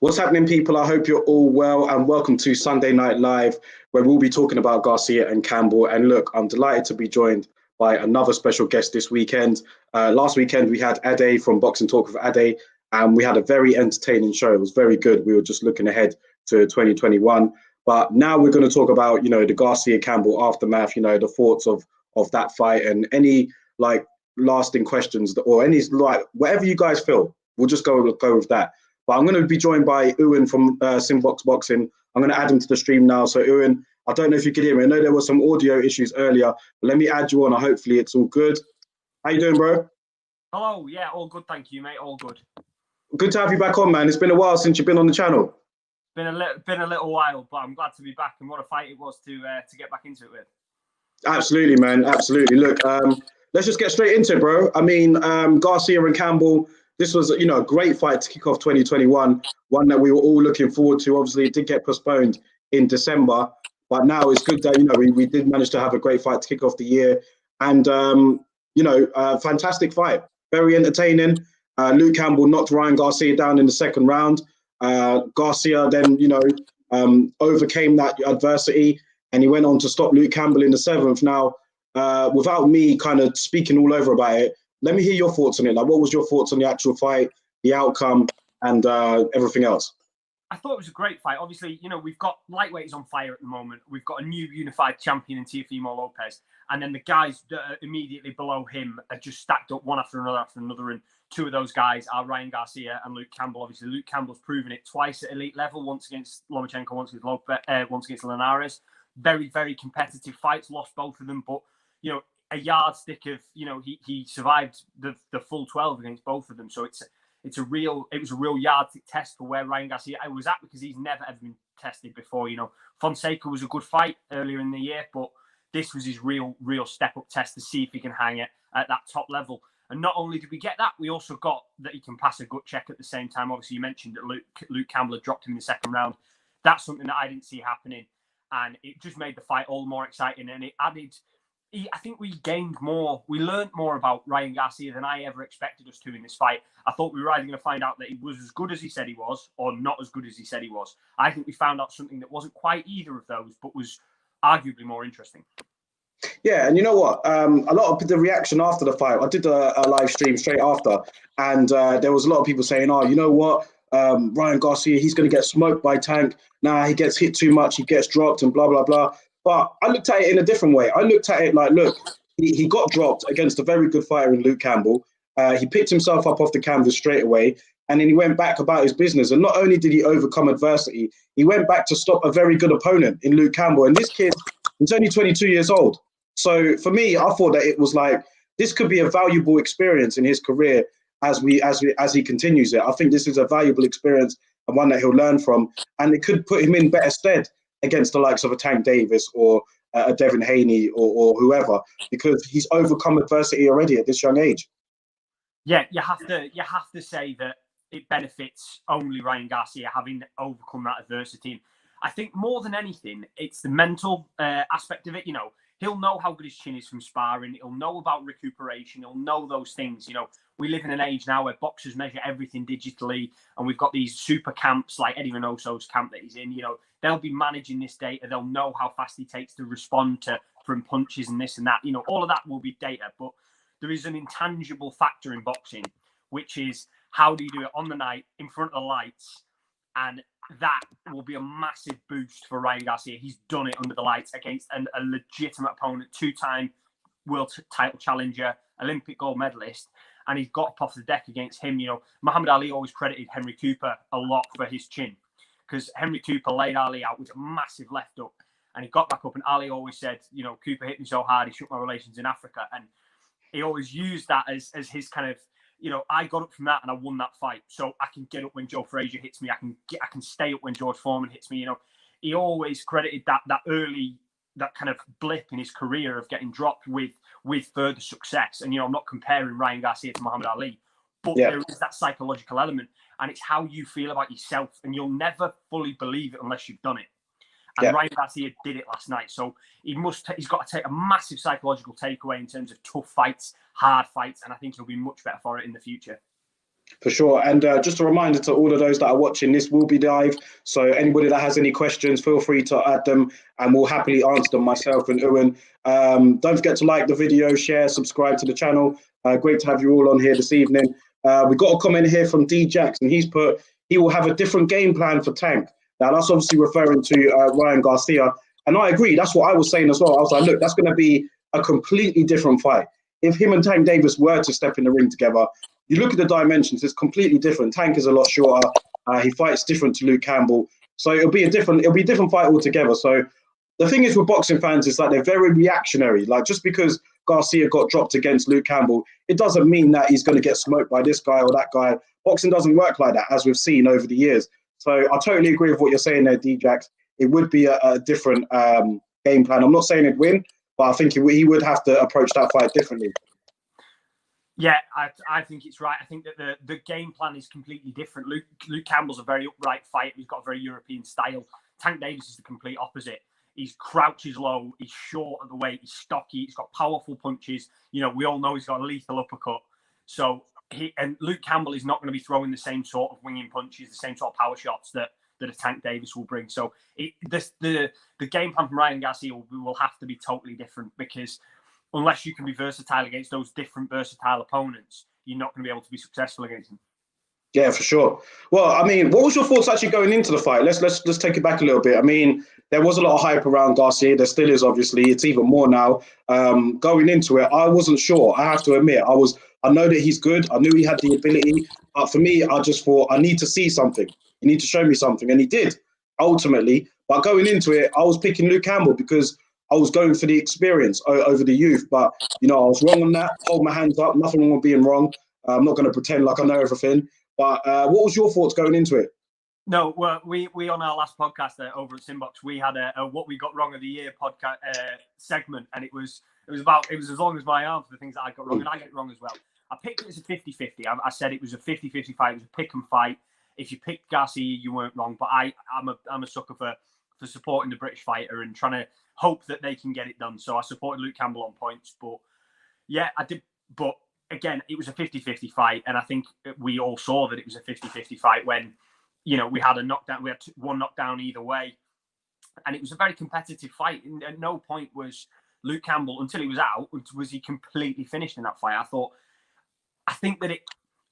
What's happening, people? I hope you're all well, and welcome to Sunday Night Live, where we'll be talking about Garcia and Campbell. And look, I'm delighted to be joined by another special guest this weekend. Last weekend, we had Ade from Boxing Talk with Ade, and we had a very entertaining show. It was very good. We were just looking ahead to 2021. But now we're going to talk about, the Garcia-Campbell aftermath, the thoughts of that fight, and any lasting questions or any whatever you guys feel. We'll just go with that. But I'm going to be joined by Ewan from Simbox Boxing. I'm going to add him to the stream now. So Ewan, I don't know if you could hear me. I know there were some audio issues earlier, but let me add you on. Hopefully it's all good. How you doing, bro? Hello. Yeah, all good. Thank you, mate. All good. Good to have you back on, man. It's been a while since you've been on the channel. Been a little while, but I'm glad to be back. And what a fight it was to get back into it with. Absolutely, man. Absolutely. Look, let's just get straight into it, bro. I mean, Garcia and Campbell. This was, a great fight to kick off 2021, one that we were all looking forward to. Obviously, it did get postponed in December, but now it's good that, we did manage to have a great fight to kick off the year. And, a fantastic fight, very entertaining. Luke Campbell knocked Ryan Garcia down in the second round. Garcia then, overcame that adversity, and he went on to stop Luke Campbell in the seventh. Now, without me kind of speaking all over about it, let me hear your thoughts on it. What was your thoughts on the actual fight, the outcome, and everything else? I thought it was a great fight. Obviously, we've got lightweights on fire at the moment. We've got a new unified champion in Teofimo Lopez. And then the guys that are immediately below him are just stacked up one after another. And two of those guys are Ryan Garcia and Luke Campbell. Obviously, Luke Campbell's proven it twice at elite level, once against Lomachenko, once against Linares. Very, very competitive fights, lost both of them. But, a yardstick of, he survived the full 12 against both of them. So it was a real yardstick test for where Ryan Garcia was at, because he's never ever been tested before. Fonseca was a good fight earlier in the year, but this was his real step up test to see if he can hang it at that top level. And not only did we get that, we also got that he can pass a gut check at the same time. Obviously, you mentioned that Luke Campbell had dropped him in the second round. That's something that I didn't see happening, and it just made the fight all the more exciting. And it added, I think we gained more. We learned more about Ryan Garcia than I ever expected us to in this fight. I thought we were either going to find out that he was as good as he said he was, or not as good as he said he was. I think we found out something that wasn't quite either of those, but was arguably more interesting. Yeah, and you know what? A lot of the reaction after the fight, I did a live stream straight after, and there was a lot of people saying, "Oh, you know what? Ryan Garcia, he's going to get smoked by Tank. Nah, he gets hit too much, he gets dropped, and blah blah blah." But I looked at it in a different way. I looked at it like, look, he got dropped against a very good fighter in Luke Campbell. He picked himself up off the canvas straight away, and then he went back about his business. And not only did he overcome adversity, he went back to stop a very good opponent in Luke Campbell. And this kid, he's only 22 years old. So for me, I thought that it was like, this could be a valuable experience in his career as he continues it. I think this is a valuable experience and one that he'll learn from, and it could put him in better stead against the likes of a Tank Davis or a Devin Haney or whoever, because he's overcome adversity already at this young age. Yeah, you have to say that it benefits only Ryan Garcia having overcome that adversity. I think more than anything, it's the mental aspect of it. He'll know how good his chin is from sparring. He'll know about recuperation. He'll know those things. We live in an age now where boxers measure everything digitally, and we've got these super camps like Eddie Reynoso's camp that he's in. They'll be managing this data. They'll know how fast he takes to respond from punches and this and that. All of that will be data, but there is an intangible factor in boxing, which is how do you do it on the night in front of the lights, and that will be a massive boost for Ryan Garcia. He's done it under the lights against a legitimate opponent, two-time world title challenger, Olympic gold medalist, and he's got up off the deck against him. Muhammad Ali always credited Henry Cooper a lot for his chin, because Henry Cooper laid Ali out with a massive left hook, and he got back up, and Ali always said, Cooper hit me so hard, he shook my relations in Africa, and he always used that as his kind of, I got up from that and I won that fight, so I can get up when Joe Frazier hits me. I can stay up when George Foreman hits me. He always credited that kind of blip in his career of getting dropped with further success. And I'm not comparing Ryan Garcia to Muhammad Ali, but there is that psychological element, and it's how you feel about yourself, and you'll never fully believe it unless you've done it. And Ryan Garcia did it last night. So he's got to take a massive psychological takeaway in terms of tough fights, hard fights, and I think he'll be much better for it in the future. For sure. And just a reminder to all of those that are watching, this will be live. So anybody that has any questions, feel free to add them and we'll happily answer them, myself and Ewan. Don't forget to like the video, share, subscribe to the channel. Great to have you all on here this evening. We got a comment here from D Jackson. He's put, he will have a different game plan for Tank. Now, that's obviously referring to Ryan Garcia. And I agree. That's what I was saying as well. I was like, look, that's going to be a completely different fight. If him and Tank Davis were to step in the ring together, you look at the dimensions, it's completely different. Tank is a lot shorter. He fights different to Luke Campbell. So it'll be a different fight altogether. So the thing is with boxing fans is that they're very reactionary. Like, just because Garcia got dropped against Luke Campbell, it doesn't mean that he's going to get smoked by this guy or that guy. Boxing doesn't work like that, as we've seen over the years. So I totally agree with what you're saying there, D-Jax. It would be a different game plan. I'm not saying he'd win, but I think he would have to approach that fight differently. Yeah, I think it's right. I think that the game plan is completely different. Luke Campbell's a very upright fighter. He's got a very European style. Tank Davis is the complete opposite. He's crouches low. He's short at the weight. He's stocky. He's got powerful punches. You know, we all know he's got a lethal uppercut. So Luke Campbell is not going to be throwing the same sort of winging punches, the same sort of power shots that a Tank Davis will bring. So the game plan from Ryan Garcia will have to be totally different, because unless you can be versatile against those different versatile opponents, you're not going to be able to be successful against them. Yeah, for sure. Well, I mean, what was your thoughts actually going into the fight? Let's take it back a little bit. I mean, there was a lot of hype around Garcia. There still is, obviously. It's even more now. Going into it, I wasn't sure. I have to admit, I know that he's good. I knew he had the ability. But for me, I just thought, I need to see something. You need to show me something. And he did, ultimately. But going into it, I was picking Luke Campbell because I was going for the experience over the youth. But, you know, I was wrong on that. Hold my hands up. Nothing wrong with being wrong. I'm not going to pretend like I know everything. But what was your thoughts going into it? No, well, we on our last podcast over at Simbox, we had a what we got wrong of the year podcast segment, and it was as long as my arm for the things that I got wrong, and I get it wrong as well. I picked it as a 50-50. I said it was a 50-50 fight. It was a pick and fight. If you picked Garcia, you weren't wrong. But I'm a sucker for supporting the British fighter and trying to hope that they can get it done. So I supported Luke Campbell on points. But yeah, I did. But again, it was a 50-50 fight. And I think we all saw that it was a 50-50 fight when, you know, we had a knockdown. We had one knockdown either way. And it was a very competitive fight. And at no point was Luke Campbell, until he was out, was he completely finished in that fight. I think that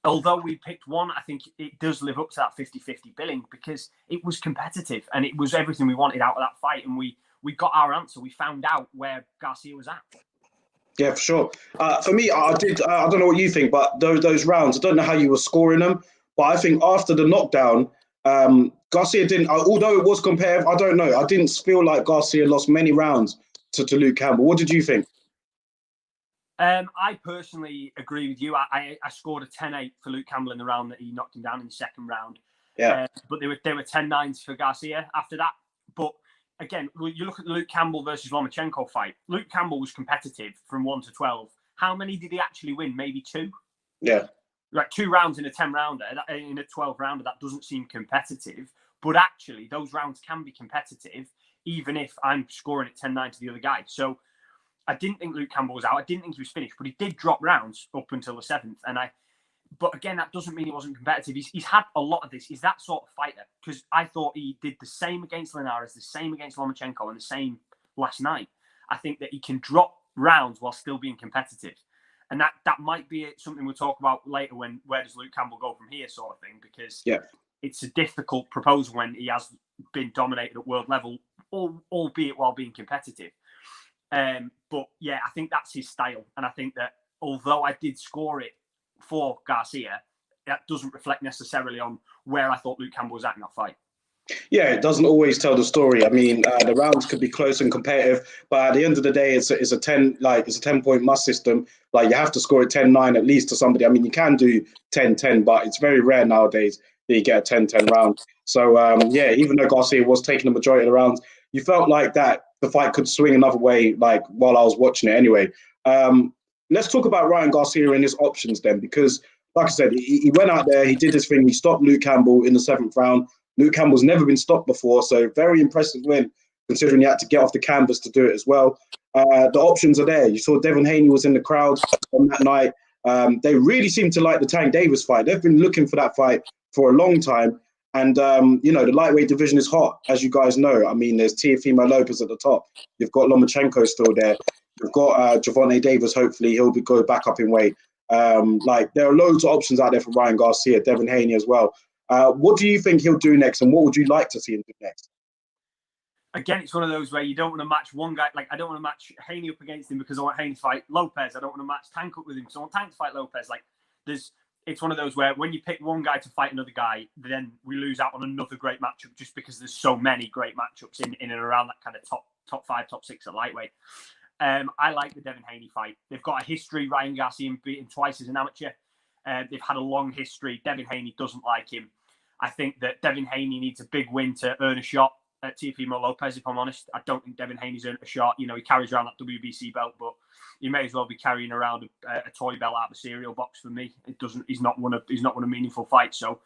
although we picked one, I think it does live up to that 50-50 billing, because it was competitive and it was everything we wanted out of that fight. And we got our answer. We found out where Garcia was at. Yeah, for sure. For me, I don't know what you think, but those rounds, I don't know how you were scoring them, but I think after the knockdown, Garcia didn't, although it was competitive, I don't know. I didn't feel like Garcia lost many rounds to Luke Campbell. What did you think? I personally agree with you. I scored a 10-8 for Luke Campbell in the round that he knocked him down in the second round. Yeah. But they were 10-9s for Garcia after that. But again, you look at the Luke Campbell versus Lomachenko fight. Luke Campbell was competitive from 1 to 12. How many did he actually win? Maybe 2? Yeah. Like 2 rounds in a 10-rounder, in a 12-rounder, that doesn't seem competitive. But actually, those rounds can be competitive, even if I'm scoring at 10-9 to the other guy. So I didn't think Luke Campbell was out. I didn't think he was finished, but he did drop rounds up until the 7th. But again, that doesn't mean he wasn't competitive. He's had a lot of this. He's that sort of fighter, because I thought he did the same against Linares, the same against Lomachenko, and the same last night. I think that he can drop rounds while still being competitive. And that might be something we'll talk about later, when where does Luke Campbell go from here sort of thing, because it's a difficult proposal when he has been dominated at world level, albeit while being competitive. But yeah, I think that's his style. And I think that although I did score it for Garcia, that doesn't reflect necessarily on where I thought Luke Campbell was at in that fight. Yeah, it doesn't always tell the story. I mean, the rounds could be close and competitive, but at the end of the day, it's a 10-point must system. Like, you have to score a 10-9 at least to somebody. I mean, you can do 10-10, but it's very rare nowadays that you get a 10-10 round. So yeah, even though Garcia was taking the majority of the rounds, you felt like that the fight could swing another way, like while I was watching it anyway. Let's talk about Ryan Garcia and his options then, because like I said, he went out there, he did his thing, he stopped Luke Campbell in the 7th round. Luke Campbell's never been stopped before, so very impressive win, considering he had to get off the canvas to do it as well. The options are there. You saw Devin Haney was in the crowd on that night. They really seem to like the Tank Davis fight. They've been looking for that fight for a long time. And, the lightweight division is hot, as you guys know. I mean, there's Teofimo Lopez at the top. You've got Lomachenko still there. You've got Gervonta Davis. Hopefully, he'll go back up in weight. There are loads of options out there for Ryan Garcia, Devin Haney as well. What do you think he'll do next, and what would you like to see him do next? Again, it's one of those where you don't want to match one guy. Like, I don't want to match Haney up against him because I want Haney to fight Lopez. I don't want to match Tank up with him because I want Tank to fight Lopez. Like, it's one of those where when you pick one guy to fight another guy, then we lose out on another great matchup just because there's so many great matchups in and around that kind of top 5, top 6 at lightweight. I like the Devin Haney fight. They've got a history. Ryan Garcia beaten twice as an amateur. They've had a long history. Devin Haney doesn't like him. I think that Devin Haney needs a big win to earn a shot at Teofimo Lopez, if I'm honest. I don't think Devin Haney's earned a shot. He carries around that WBC belt, but he may as well be carrying around a toy belt out of a cereal box for me. He's not won a meaningful fight. So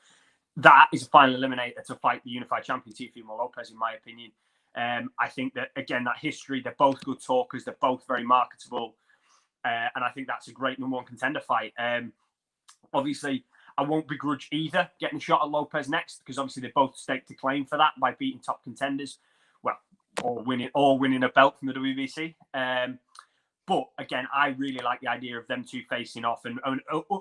that is a final eliminator to fight the unified champion, Teofimo Lopez, in my opinion. I think that, again, that history, they're both good talkers. They're both very marketable. And I think that's a great number 1 contender fight. Obviously, I won't begrudge either getting a shot at Lopez next because obviously they both staked a claim for that by beating top contenders, or winning a belt from the WBC. But again, I really like the idea of them two facing off and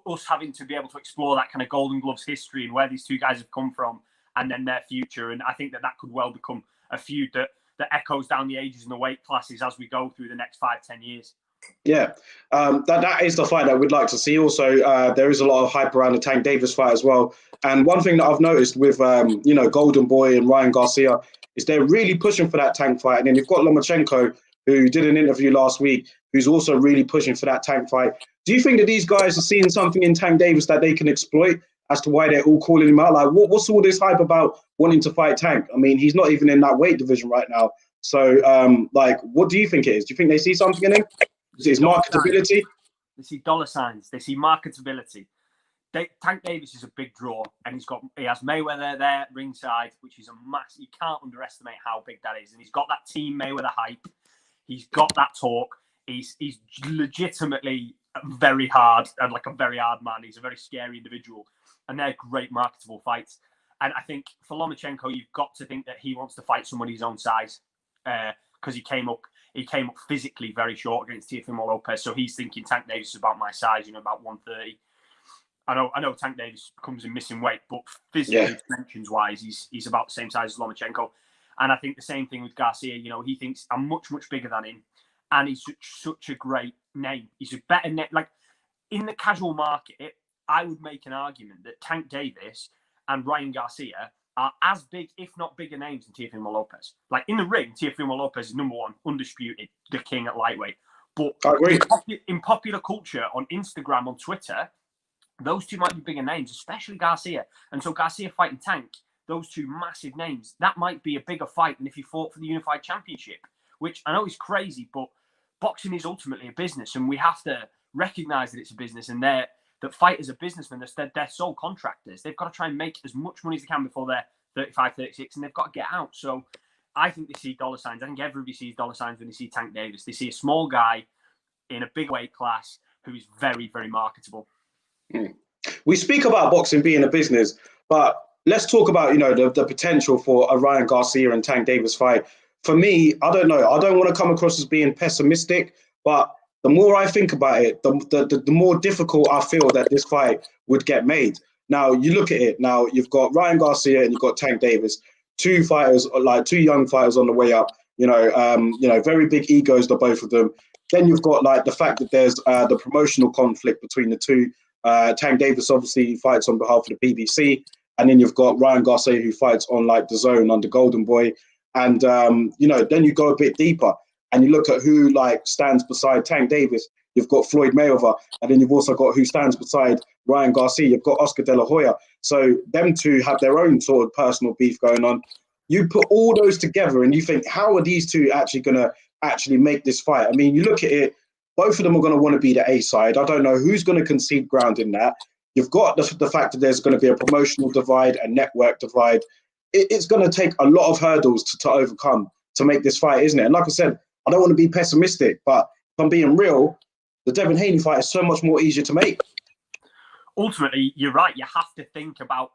us having to be able to explore that kind of Golden Gloves history and where these two guys have come from and then their future. And I think that could well become a feud that echoes down the ages and the weight classes as we go through the next 5-10 years. Yeah, that is the fight that we'd like to see. Also, there is a lot of hype around the Tank Davis fight as well. And one thing that I've noticed with, Golden Boy and Ryan Garcia is they're really pushing for that Tank fight. And then you've got Lomachenko, who did an interview last week, who's also really pushing for that Tank fight. Do you think that these guys are seeing something in Tank Davis that they can exploit as to why they're all calling him out? Like, what's all this hype about wanting to fight Tank? I mean, he's not even in that weight division right now. So, what do you think it is? Do you think they see something in him? Is it his marketability? They see dollar signs. They see marketability. Tank Davis is a big draw, and he has Mayweather there ringside, which is a massive. You can't underestimate how big that is. And he's got that Team Mayweather hype. He's got that talk. He's legitimately very hard and like a very hard man. He's a very scary individual, and they're great marketable fights. And I think for Lomachenko, you've got to think that he wants to fight somebody his own size because he came up physically very short against Teofimo Lopez. So he's thinking Tank Davis is about my size, about 130. I know Tank Davis comes in missing weight, but physically, dimensions wise, he's about the same size as Lomachenko. And I think the same thing with Garcia. He thinks I'm much, much bigger than him. And he's such a great name. He's a better name. Like, in the casual market, I would make an argument that Tank Davis and Ryan Garcia are as big, if not bigger names than Teofimo Lopez. Like, in the ring, Teofimo Lopez is number 1, undisputed, the king at lightweight. But I agree. In popular culture, on Instagram, on Twitter, those two might be bigger names, especially Garcia. And so Garcia fighting Tank, those two massive names, that might be a bigger fight than if he fought for the unified championship, which I know is crazy, but boxing is ultimately a business, and we have to recognize that it's a business, and that fighters are businessmen. They're sole contractors. They've got to try and make as much money as they can before they're 35, 36, and they've got to get out. So I think they see dollar signs. I think everybody sees dollar signs when they see Tank Davis. They see a small guy in a big weight class who is very, very marketable. We speak about boxing being a business, but let's talk about, the potential for a Ryan Garcia and Tank Davis fight. For me, I don't know. I don't want to come across as being pessimistic, but the more I think about it, the more difficult I feel that this fight would get made. Now, you look at it. Now, you've got Ryan Garcia and you've got Tank Davis, two young fighters on the way up. Very big egos, the both of them. Then you've got the fact that there's the promotional conflict between the two. Tank Davis obviously fights on behalf of the PBC, and then you've got Ryan Garcia who fights on the Zone under Golden Boy. And then you go a bit deeper and you look at who stands beside Tank Davis. You've got Floyd Mayweather, and then you've also got who stands beside Ryan Garcia. You've got Oscar De La Hoya. So them two have their own sort of personal beef going on. You put all those together and you think, how are these two actually going to actually make this fight? I mean, you look at it, both of them are going to want to be the A side. I don't know who's going to concede ground in that. You've got the fact that there's going to be a promotional divide, a network divide. It's going to take a lot of hurdles to overcome to make this fight, isn't it? And like I said, I don't want to be pessimistic, but if I'm being real, the Devin Haney fight is so much more easier to make. Ultimately, you're right. You have to think about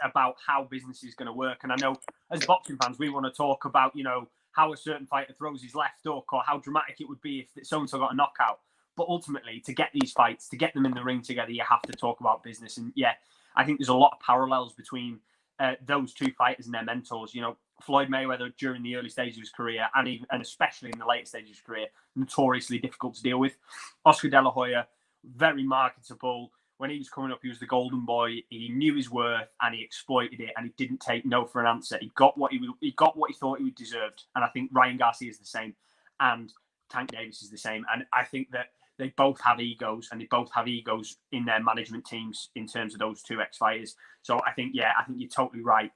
about how business is going to work. And I know as boxing fans, we want to talk about, how a certain fighter throws his left hook or how dramatic it would be if so-and-so got a knockout. But ultimately, to get these fights, to get them in the ring together, you have to talk about business. And yeah, I think there's a lot of parallels between those two fighters and their mentors. Floyd Mayweather during the early stages of his career and especially in the late stages of his career, notoriously difficult to deal with. Oscar De La Hoya, very marketable. When he was coming up, he was the golden boy. He knew his worth and he exploited it, and he didn't take no for an answer. He got what he thought he deserved, and I think Ryan Garcia is the same, and Tank Davis is the same. And I think that they both have egos, and they both have egos in their management teams in terms of those two ex-fighters. So I think you're totally right.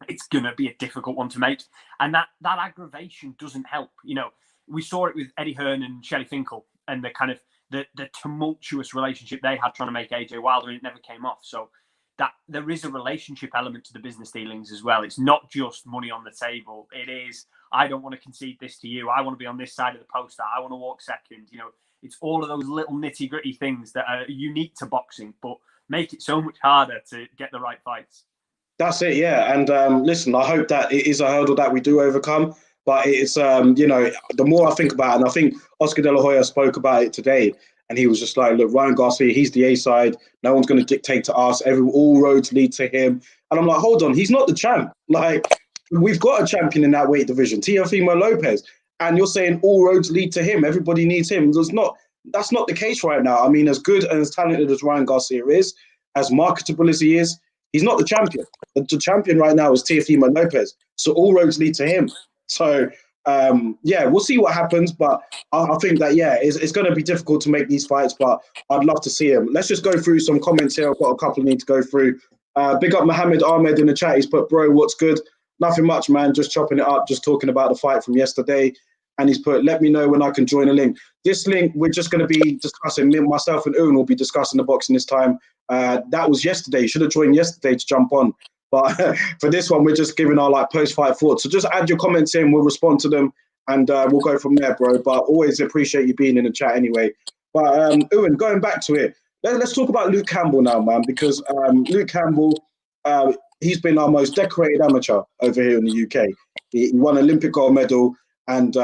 It's gonna be a difficult one to make, and that aggravation doesn't help. We saw it with Eddie Hearn and Shelley Finkel, and the kind of the tumultuous relationship they had trying to make AJ Wilder, and it never came off. So that there is a relationship element to the business dealings as well. It's not just money on the table. It is, I don't want to concede this to you. I want to be on this side of the poster. I want to walk second. It's all of those little nitty gritty things that are unique to boxing, but make it so much harder to get the right fights. That's it, yeah. And listen, I hope that it is a hurdle that we do overcome. But it's, the more I think about it, and I think Oscar De La Hoya spoke about it today, and he was just like, look, Ryan Garcia, he's the A side. No one's going to dictate to us. All roads lead to him. And I'm like, hold on, he's not the champ. Like, we've got a champion in that weight division, Teofimo Lopez. And you're saying all roads lead to him. Everybody needs him. That's not the case right now. I mean, as good and as talented as Ryan Garcia is, as marketable as he is, he's not the champion. The champion right now is Teofimo Lopez. So all roads lead to him. So, we'll see what happens. But I think that, it's going to be difficult to make these fights, but I'd love to see him. Let's just go through some comments here. I've got a couple I need to go through. Big up Mohammed Ahmed in the chat. He's put, bro, what's good? Nothing much, man. Just chopping it up, just talking about the fight from yesterday. And he's put, let me know when I can join a link. This link, we're just going to be discussing, myself and Owen will be discussing the boxing this time. That was yesterday. You should have joined yesterday to jump on. But for this one, we're just giving our post-fight thoughts. So just add your comments in. We'll respond to them, and we'll go from there, bro. But always appreciate you being in the chat anyway. But Owen, going back to it, let's talk about Luke Campbell now, man, because Luke Campbell, he's been our most decorated amateur over here in the UK. He won an Olympic gold medal, and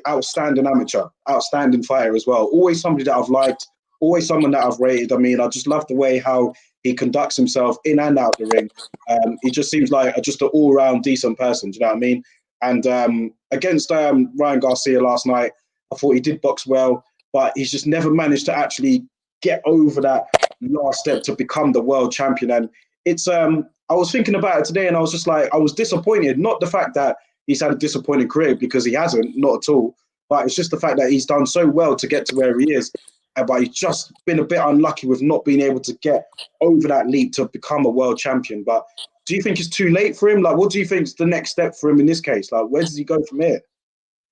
outstanding amateur, outstanding fighter as well. Always somebody that I've liked, always someone that I've rated. I mean, I just love the way how he conducts himself in and out the ring. He just seems like just an all-round decent person. Do you know what I mean? And against Ryan Garcia last night, I thought he did box well, but he's just never managed to actually get over that last step to become the world champion. And it's I was thinking about it today, and I was just like, I was disappointed. Not the fact that he's had a disappointing career, because he hasn't, not at all. But it's just the fact that he's done so well to get to where he is. But he's just been a bit unlucky with not being able to get over that leap to become a world champion. But do you think it's too late for him? Like, what do you think is the next step for him in this case? Like, where does he go from here?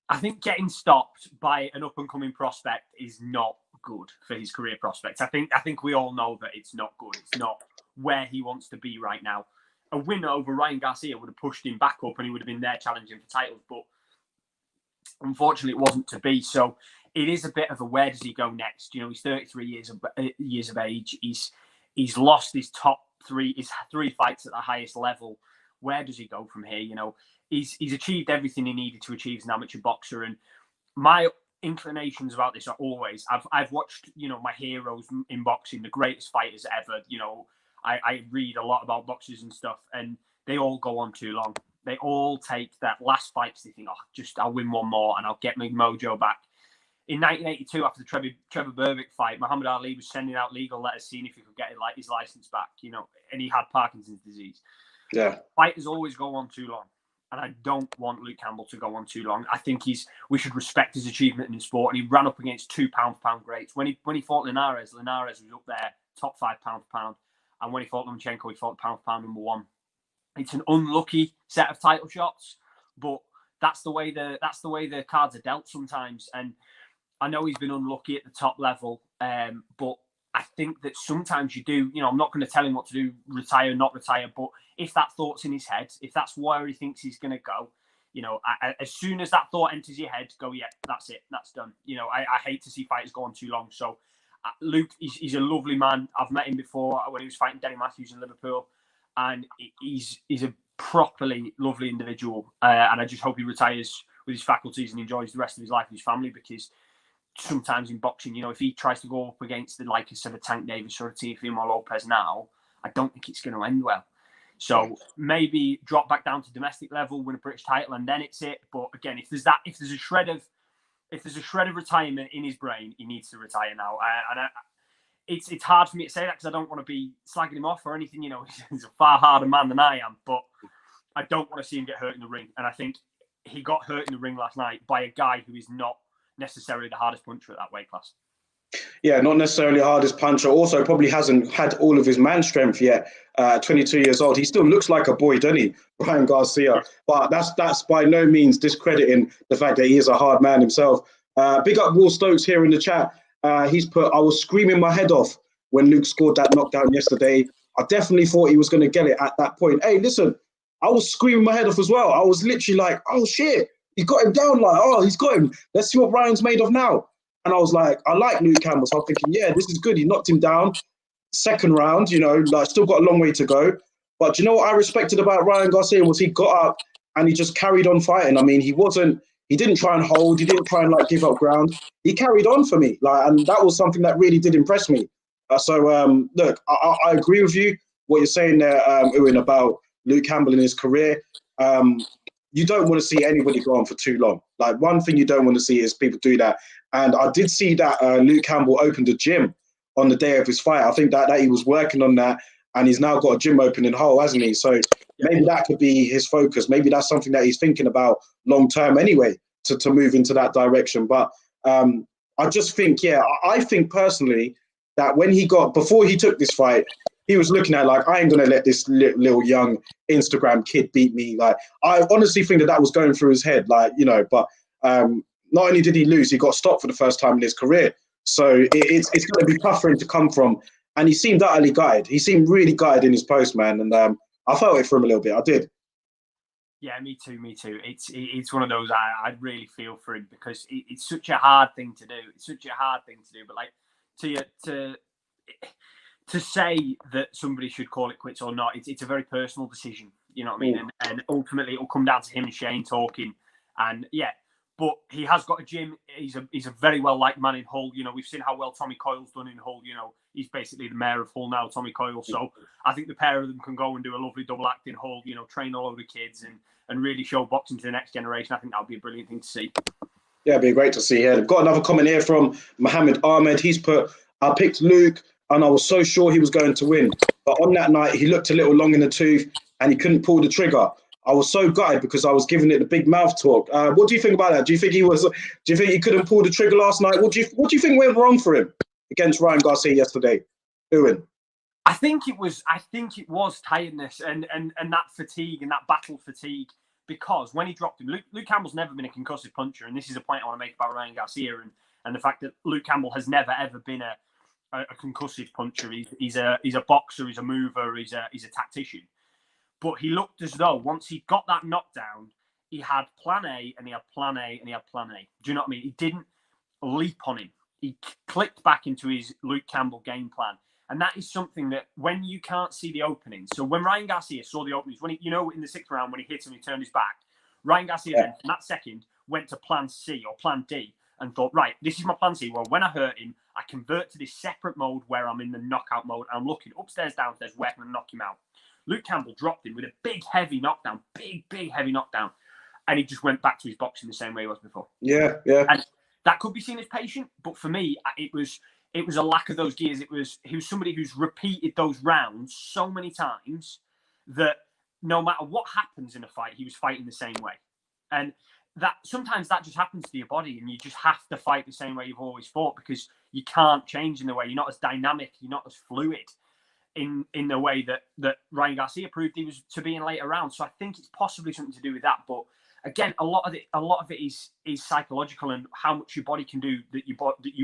I think getting stopped by an up-and-coming prospect is not good for his career prospects. I think we all know that it's not good. It's not where he wants to be right now. A win over Ryan Garcia would have pushed him back up, and he would have been there challenging for titles. But unfortunately, it wasn't to be. So it is a bit of a where does he go next? He's 33 years of age. He's lost his three fights at the highest level. Where does he go from here? He's achieved everything he needed to achieve as an amateur boxer. And my inclinations about this are always, I've watched, my heroes in boxing, the greatest fighters ever. I read a lot about boxers and stuff, and they all go on too long. They all take that last fight because they think, I'll win one more and I'll get my mojo back. In 1982, after the Trevor Berbick fight, Muhammad Ali was sending out legal letters seeing if he could get his license back, and he had Parkinson's disease. Yeah. Fighters always go on too long. And I don't want Luke Campbell to go on too long. I think we should respect his achievement in sport. And he ran up against 2 pound-for-pound greats. When he fought Linares was up there, top 5 pound-for-pound. And when he fought Lomachenko, he fought pound-for-pound number 1. It's an unlucky set of title shots, but that's the way the cards are dealt sometimes. And I know he's been unlucky at the top level, but I think that sometimes you do, I'm not going to tell him what to do, retire, not retire, but if that thought's in his head, if that's where he thinks he's going to go, as soon as that thought enters your head, go, yeah, that's it, that's done. I hate to see fighters go on too long. So Luke, he's a lovely man. I've met him before when he was fighting Denny Matthews in Liverpool, and he's a properly lovely individual. And I just hope he retires with his faculties and enjoys the rest of his life with his family, because sometimes in boxing, if he tries to go up against the likes of a Tank Davis or a Teofimo Lopez now, I don't think it's going to end well. So maybe drop back down to domestic level, win a British title, and then it's it. But again, if there's a shred of retirement in his brain, he needs to retire now. It's hard for me to say that because I don't want to be slagging him off or anything. He's a far harder man than I am, but I don't want to see him get hurt in the ring. And I think he got hurt in the ring last night by a guy who is not necessarily the hardest puncher at that weight class. Yeah, not necessarily the hardest puncher. Also, probably hasn't had all of his man strength yet. 22 years old. He still looks like a boy, doesn't he, Ryan Garcia? But that's by no means discrediting the fact that he is a hard man himself. Big up Will Stokes here in the chat. He's put, I was screaming my head off when Luke scored that knockdown yesterday. I definitely thought he was going to get it at that point. Hey, listen, I was screaming my head off as well. I was literally like, oh, shit, he got him down. Like, oh, he's got him. Let's see what Ryan's made of now. And I was like, I like Luke Campbell. So I'm thinking, yeah, this is good. He knocked him down. Second round, still got a long way to go. But you know what I respected about Ryan Garcia was he got up and he just carried on fighting. I mean, he didn't try and hold. He didn't try and give up ground. He carried on for me. And that was something that really did impress me. Look, I agree with you, what you're saying there, Ewan, about Luke Campbell in his career. You don't want to see anybody go on for too long. One thing you don't want to see is people do that. And I did see that Luke Campbell opened a gym on the day of his fight. I think that he was working on that, and he's now got a gym open in Hull, hasn't he? So maybe that could be his focus. Maybe that's something that he's thinking about long term anyway, to move into that direction. But I just think, I think personally that before he took this fight, he was looking at I ain't going to let this little young Instagram kid beat me. I honestly think that was going through his head, but not only did he lose, he got stopped for the first time in his career. So it's going to be tough for him to come from. And he seemed utterly gutted. He seemed really gutted in his post, man. And I felt it for him a little bit. I did. Yeah, me too. It's one of those I really feel for him, because it's such a hard thing to do. But to say that somebody should call it quits or not, it's a very personal decision. You know what I mean? And ultimately, it'll come down to him and Shane talking. And but he has got a gym. He's a very well-liked man in Hull. We've seen how well Tommy Coyle's done in Hull. He's basically the mayor of Hull now, Tommy Coyle. So I think the pair of them can go and do a lovely double act in Hull, train all of the kids and really show boxing to the next generation. I think that would be a brilliant thing to see. Yeah, it'd be great to see here. I've got another comment here from Mohammed Ahmed. He's put, I picked Luke and I was so sure he was going to win. But on that night, he looked a little long in the tooth and he couldn't pull the trigger. I was so gutted because I was giving it the big mouth talk. What do you think about that? Do you think he couldn't pull the trigger last night? What do you think went wrong for him against Ryan Garcia yesterday? Ewan? I think it was tiredness and that fatigue and that battle fatigue, because when he dropped him, Luke Campbell's never been a concussive puncher, and this is a point I want to make about Ryan Garcia and the fact that Luke Campbell has never ever been a concussive puncher. He's a boxer, he's a mover, he's a tactician. But he looked as though once he got that knockdown, he had plan A and he had plan A and he had plan A. Do you know what I mean? He didn't leap on him. He clicked back into his Luke Campbell game plan. And that is something that when you can't see the openings. So when Ryan Garcia saw the openings, when in the sixth round, when he hit him, he turned his back. Ryan Garcia then, from that second, went to plan C or plan D and thought, right, this is my plan C. Well, when I hurt him, I convert to this separate mode where I'm in the knockout mode. I'm looking upstairs, downstairs, where can I knock him out? Luke Campbell dropped him with a big, heavy knockdown. And he just went back to his boxing the same way he was before. Yeah. And that could be seen as patient, but for me, it was a lack of those gears. He was somebody who's repeated those rounds so many times that no matter what happens in a fight, he was fighting the same way. And that sometimes that just happens to your body, and you just have to fight the same way you've always fought, because you can't change in the way. You're not as dynamic, you're not as fluid in the way that Ryan Garcia proved he was to be in later rounds. So I think it's possibly something to do with that. But again, a lot of it is psychological, and how much your body can do that you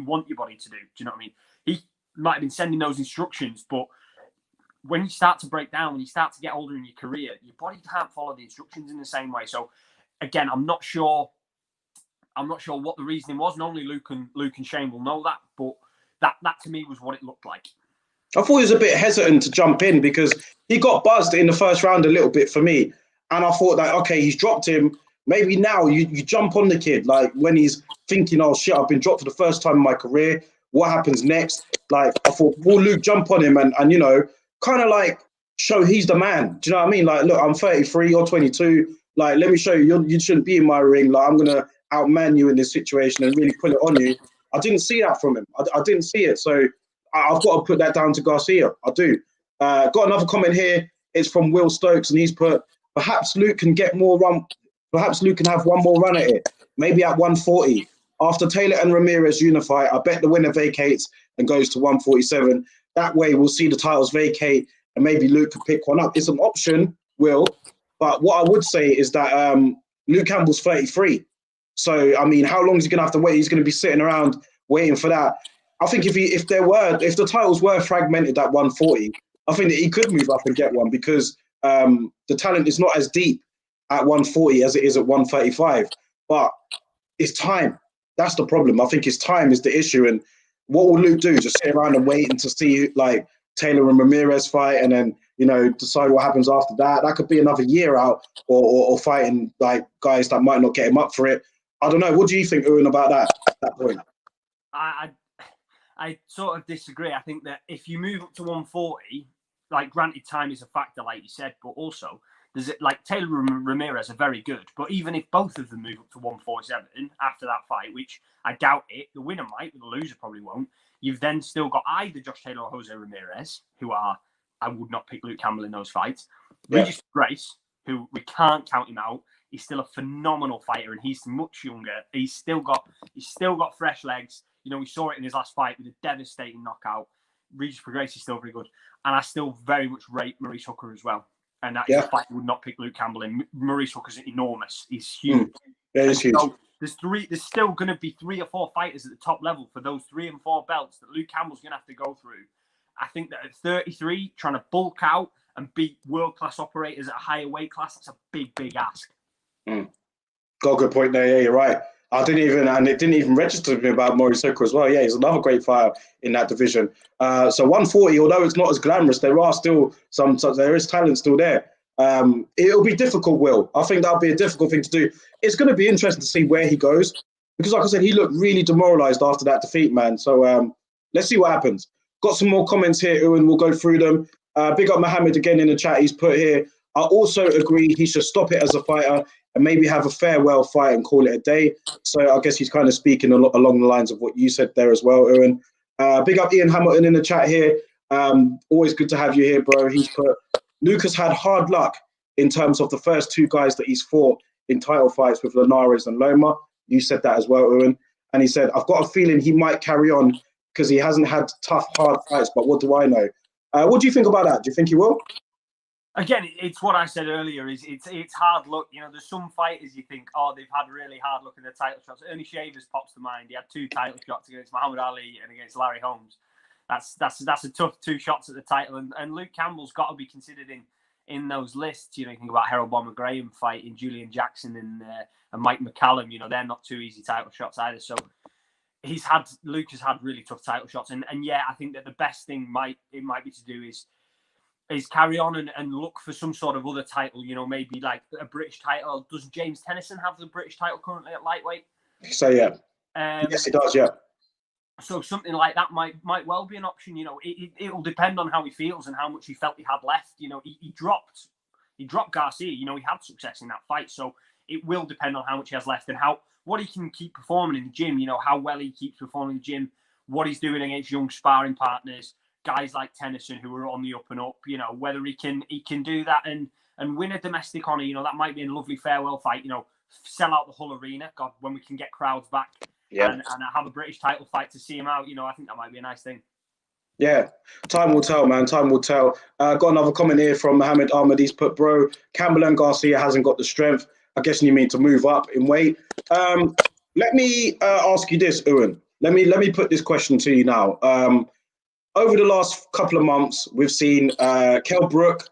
want your body to do. Do you know what I mean? He might have been sending those instructions, but when you start to break down, when you start to get older in your career, your body can't follow the instructions in the same way. So again, I'm not sure what the reasoning was, and only Luke and Shane will know that. But that to me was what it looked like. I thought he was a bit hesitant to jump in because he got buzzed in the first round a little bit for me. And I thought that, okay, he's dropped him. Maybe now you jump on the kid, like when he's thinking, oh shit, I've been dropped for the first time in my career. What happens next? Like, I thought, will Luke jump on him and kind of like show he's the man? Do you know what I mean? Like, look, I'm 33, you're 22. Like, let me show you, you shouldn't be in my ring. Like, I'm going to outman you in this situation and really put it on you. I didn't see that from him. I didn't see it. So I've got to put that down to Garcia. I do. Got another comment here. It's from Will Stokes, and he's put, perhaps Luke can get more run. Perhaps Luke can have one more run at it. Maybe at 140. After Taylor and Ramirez unify, I bet the winner vacates and goes to 147. That way, we'll see the titles vacate, and maybe Luke can pick one up. It's an option, Will. But what I would say is that Luke Campbell's 33. So, I mean, how long is he going to have to wait? He's going to be sitting around waiting for that. I think if the titles were fragmented at 140, I think that he could move up and get one because the talent is not as deep at 140 as it is at 135. But it's time. That's the problem. I think his time is the issue. And what will Luke do? Just sit around and wait and to see like Taylor and Ramirez fight and then, decide what happens after that. That could be another year out or fighting like guys that might not get him up for it. I don't know. What do you think, Owen, about that point? I sort of disagree. I think that if you move up to 140, like granted time is a factor, like you said, but also like Taylor and Ramirez are very good. But even if both of them move up to 147 after that fight, which I doubt it, the winner might, but the loser probably won't. You've then still got either Josh Taylor or Jose Ramirez, who I would not pick Luke Campbell in those fights. Yeah. Regis Grace, who we can't count him out. He's still a phenomenal fighter, and he's much younger. He's still got fresh legs. We saw it in his last fight with a devastating knockout. Regis Grace is still very good, and I still very much rate Maurice Hooker as well. And that is a fight I would not pick Luke Campbell in. Maurice Hooker's enormous. He's huge. Yeah, he's huge. So there's still going to be 3 or 4 fighters at the top level for those 3 and 4 belts that Luke Campbell's going to have to go through. I think that at 33, trying to bulk out and beat world-class operators at a higher weight class, that's a big, big ask. Got a good point there. Yeah, you're right. It didn't even register to me about Maurice Hooker as well. Yeah, he's another great fighter in that division. So 140, although it's not as glamorous, there is talent still there. It'll be difficult, Will. I think that'll be a difficult thing to do. It's going to be interesting to see where he goes because, like I said, he looked really demoralised after that defeat, man. So let's see what happens. Got some more comments here, and we'll go through them. Big up Mohammed again in the chat. He's put here, I also agree he should stop it as a fighter and maybe have a farewell fight and call it a day. So I guess he's kind of speaking along the lines of what you said there as well, Owen. Big up Ian Hamilton in the chat here. Always good to have you here, bro. He's put, Lucas had hard luck in terms of the first 2 guys that he's fought in title fights with Linares and Loma. You said that as well, Owen. And he said, I've got a feeling he might carry on because he hasn't had tough, hard fights, but what do I know? What do you think about that? Do you think he will? Again, it's what I said earlier. It's hard luck. There's some fighters you think, they've had really hard luck in their title shots. Ernie Shavers pops to mind. He had 2 title shots against Muhammad Ali and against Larry Holmes. That's a tough 2 shots at the title. And Luke Campbell's got to be considered in those lists. You think about Harold Bomber Graham fighting Julian Jackson and Mike McCallum. They're not 2 easy title shots either. So Luke has had really tough title shots. And yeah, I think that the best thing might be to do is carry on and look for some sort of other title, maybe like a British title. Does James Tennyson have the British title currently at lightweight? So, yeah. Yes, he does, yeah. So something like that might well be an option. It'll depend on how he feels and how much he felt he had left. He dropped Garcia. He had success in that fight. So it will depend on how much he has left and what he can keep performing in the gym, how well he keeps performing in the gym, what he's doing against young sparring partners, guys like Tennyson who are on the up and up, whether he can do that and win a domestic honour, that might be a lovely farewell fight, sell out the Hull Arena, God, when we can get crowds back and have a British title fight to see him out, I think that might be a nice thing. Yeah, time will tell, man. Time will tell. Got another comment here from Mohammed Ahmed. He's put, bro, Campbell and Garcia hasn't got the strength. I guess you mean to move up in weight. Let me ask you this, Owen. Let me put this question to you now. Over the last couple of months, we've seen Kell Brook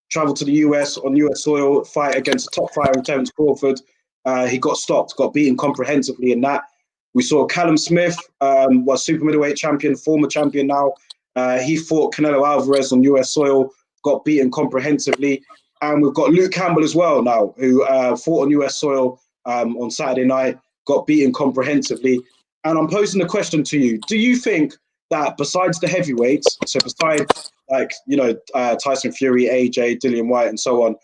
travel to the US on US soil, fight against a top fighter in Terence Crawford. He got stopped, got beaten comprehensively in that. We saw Callum Smith, was super middleweight champion, former champion now. He fought Canelo Alvarez on US soil, got beaten comprehensively. And we've got Luke Campbell as well now, who fought on US soil on Saturday night, got beaten comprehensively. And I'm posing the question to you. Do you think that besides the heavyweights, so besides Tyson Fury, AJ, Dillian Whyte, and so on,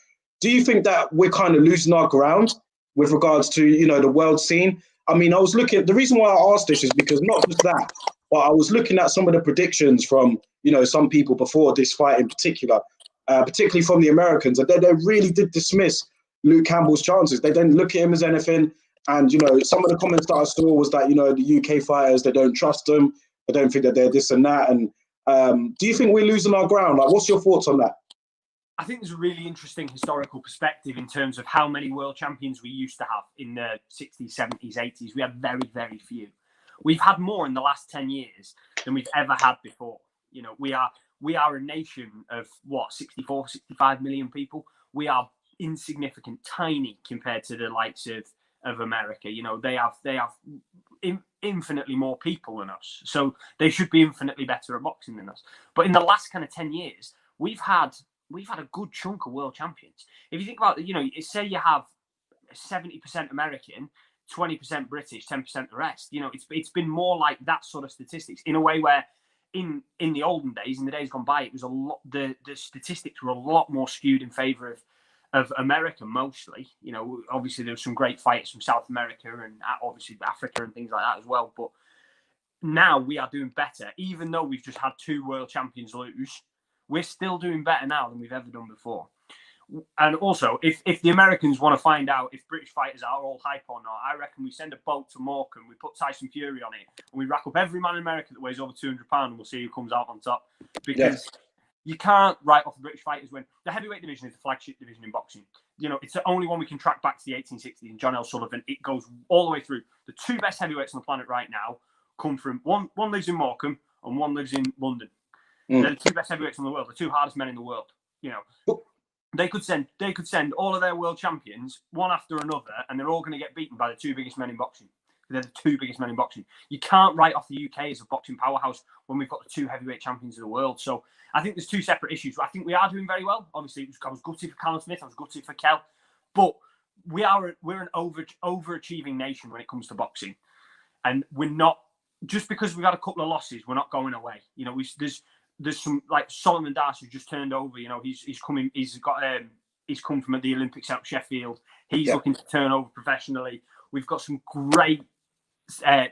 do you think that we're kind of losing our ground with regards to, the world scene? I mean, I was looking, the reason why I asked this is because not just that, but I was looking at some of the predictions from, some people before this fight in particular, particularly from the Americans, and they really did dismiss Luke Campbell's chances. They didn't look at him as anything. And, some of the comments that I saw was that, the UK fighters, they don't trust them. They don't think that they're this and that. And do you think we're losing our ground? Like, what's your thoughts on that? I think there's a really interesting historical perspective in terms of how many world champions we used to have in the 60s, 70s, 80s. We had very, very few. We've had more in the last 10 years than we've ever had before. We are a nation of 64, 65 million people. We are insignificant, tiny compared to the likes of America. They have infinitely more people than us. So they should be infinitely better at boxing than us. But in the last kind of 10 years, we've had a good chunk of world champions. If you think about it, say you have 70% American, 20% British, 10% the rest. It's been more like that sort of statistics in a way where in the olden days, in the days gone by, it was a lot. The statistics were a lot more skewed in favor of America mostly. Obviously there were some great fighters from South America and obviously Africa and things like that as well. But now we are doing better, even though we've just had 2 world champions lose. We're still doing better now than we've ever done before. And also, if the Americans want to find out if British fighters are all hype or not, I reckon we send a boat to Morecambe, we put Tyson Fury on it, and we rack up every man in America that weighs over 200 pounds, and we'll see who comes out on top. Because you can't write off the British fighters when the heavyweight division is the flagship division in boxing. It's the only one we can track back to the 1860s and John L. Sullivan. It goes all the way through. The 2 best heavyweights on the planet right now come from one lives in Morecambe and one lives in London. They're the 2 best heavyweights in the world, the 2 hardest men in the world. They could send all of their world champions one after another, and they're all going to get beaten by the 2 biggest men in boxing. They're the 2 biggest men in boxing. You can't write off the UK as a boxing powerhouse when we've got the 2 heavyweight champions of the world. So I think there's 2 separate issues. I think we are doing very well. Obviously, I was gutted for Callum Smith. I was gutted for Kel, but we're an overachieving nation when it comes to boxing, and we're not just because we've had a couple of losses. We're not going away. There's some like Solomon Darcy who just turned over. He's coming. He's come from the Olympics out of Sheffield. He's looking to turn over professionally. We've got some great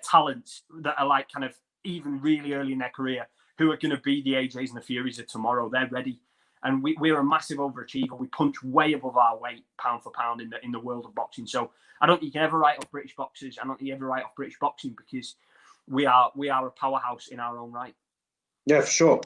talents that are like kind of even really early in their career who are going to be the AJs and the Furies of tomorrow. They're ready, and we're a massive overachiever. We punch way above our weight, pound for pound, in the world of boxing. So I don't think you can ever write off British boxers. I don't think you ever write off British boxing because we are a powerhouse in our own right. Yeah, for sure.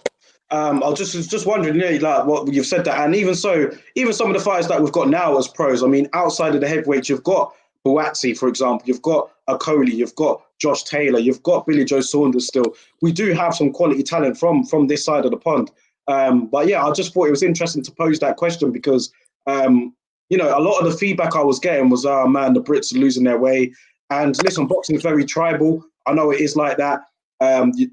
I was just wondering, like what you've said that, and even so, even some of the fighters that we've got now as pros. I mean, outside of the heavyweights, you've got Buatsi, for example. You've got Okoli. You've got Josh Taylor. You've got Billy Joe Saunders. Still, we do have some quality talent from this side of the pond. But yeah, I just thought it was interesting to pose that question because a lot of the feedback I was getting was, "Oh man, the Brits are losing their way." And listen, boxing is very tribal. I know it is like that.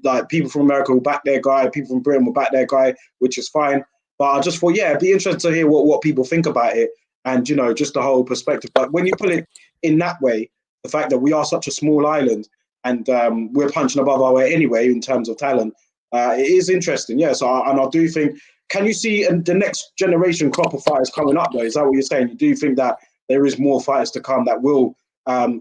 Like people from America will back their guy, people from Britain will back their guy, which is fine. But I just thought, it'd be interesting to hear what people think about it and, just the whole perspective. But when you put it in that way, the fact that we are such a small island and we're punching above our weight anyway in terms of talent, it is interesting. Yeah, so I do think, can you see the next generation crop of fighters coming up though? Is that what you're saying? You do think that there is more fighters to come that will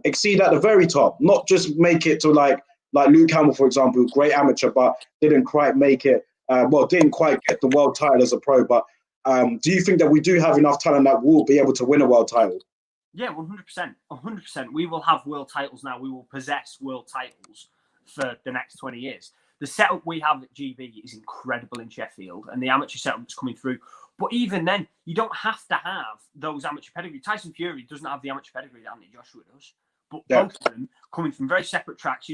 exceed at the very top, not just make it to like Luke Campbell, for example, great amateur, but didn't quite make it. Didn't quite get the world title as a pro. But do you think that we do have enough talent that will be able to win a world title? Yeah, 100%. 100%. We will have world titles now. We will possess world titles for the next 20 years. The setup we have at GB is incredible in Sheffield, and the amateur setup that's coming through. But even then, you don't have to have those amateur pedigree. Tyson Fury doesn't have the amateur pedigree that Anthony Joshua does. But both of them coming from very separate tracks.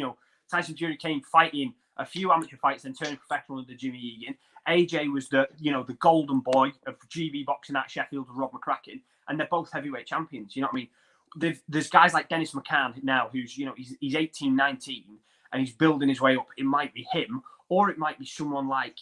Tyson Fury came fighting a few amateur fights, then turning professional under Jimmy Egan. AJ was the golden boy of GB boxing at Sheffield with Rob McCracken, and they're both heavyweight champions. You know what I mean? there's guys like Dennis McCann now, who's, you know, he's 18, 19, and he's building his way up. It might be him, or it might be someone like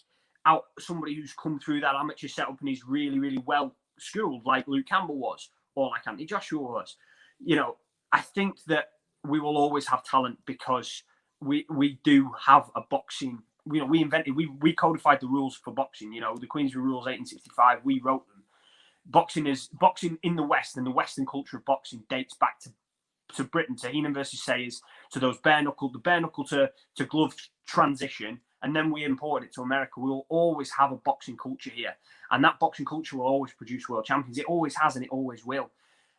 somebody who's come through that amateur setup and he's really, really well schooled, like Luke Campbell was, or like Anthony Joshua was. You know, I think that we will always have talent because we do have a boxing. You know, we codified the rules for boxing. You know, the Queensberry Rules 1865. We wrote them. Boxing in the West, and the Western culture of boxing dates back to Britain, to Heenan versus Sayers, to those the bare knuckle to glove transition, and then we imported it to America. We will always have a boxing culture here, and that boxing culture will always produce world champions. It always has, and it always will.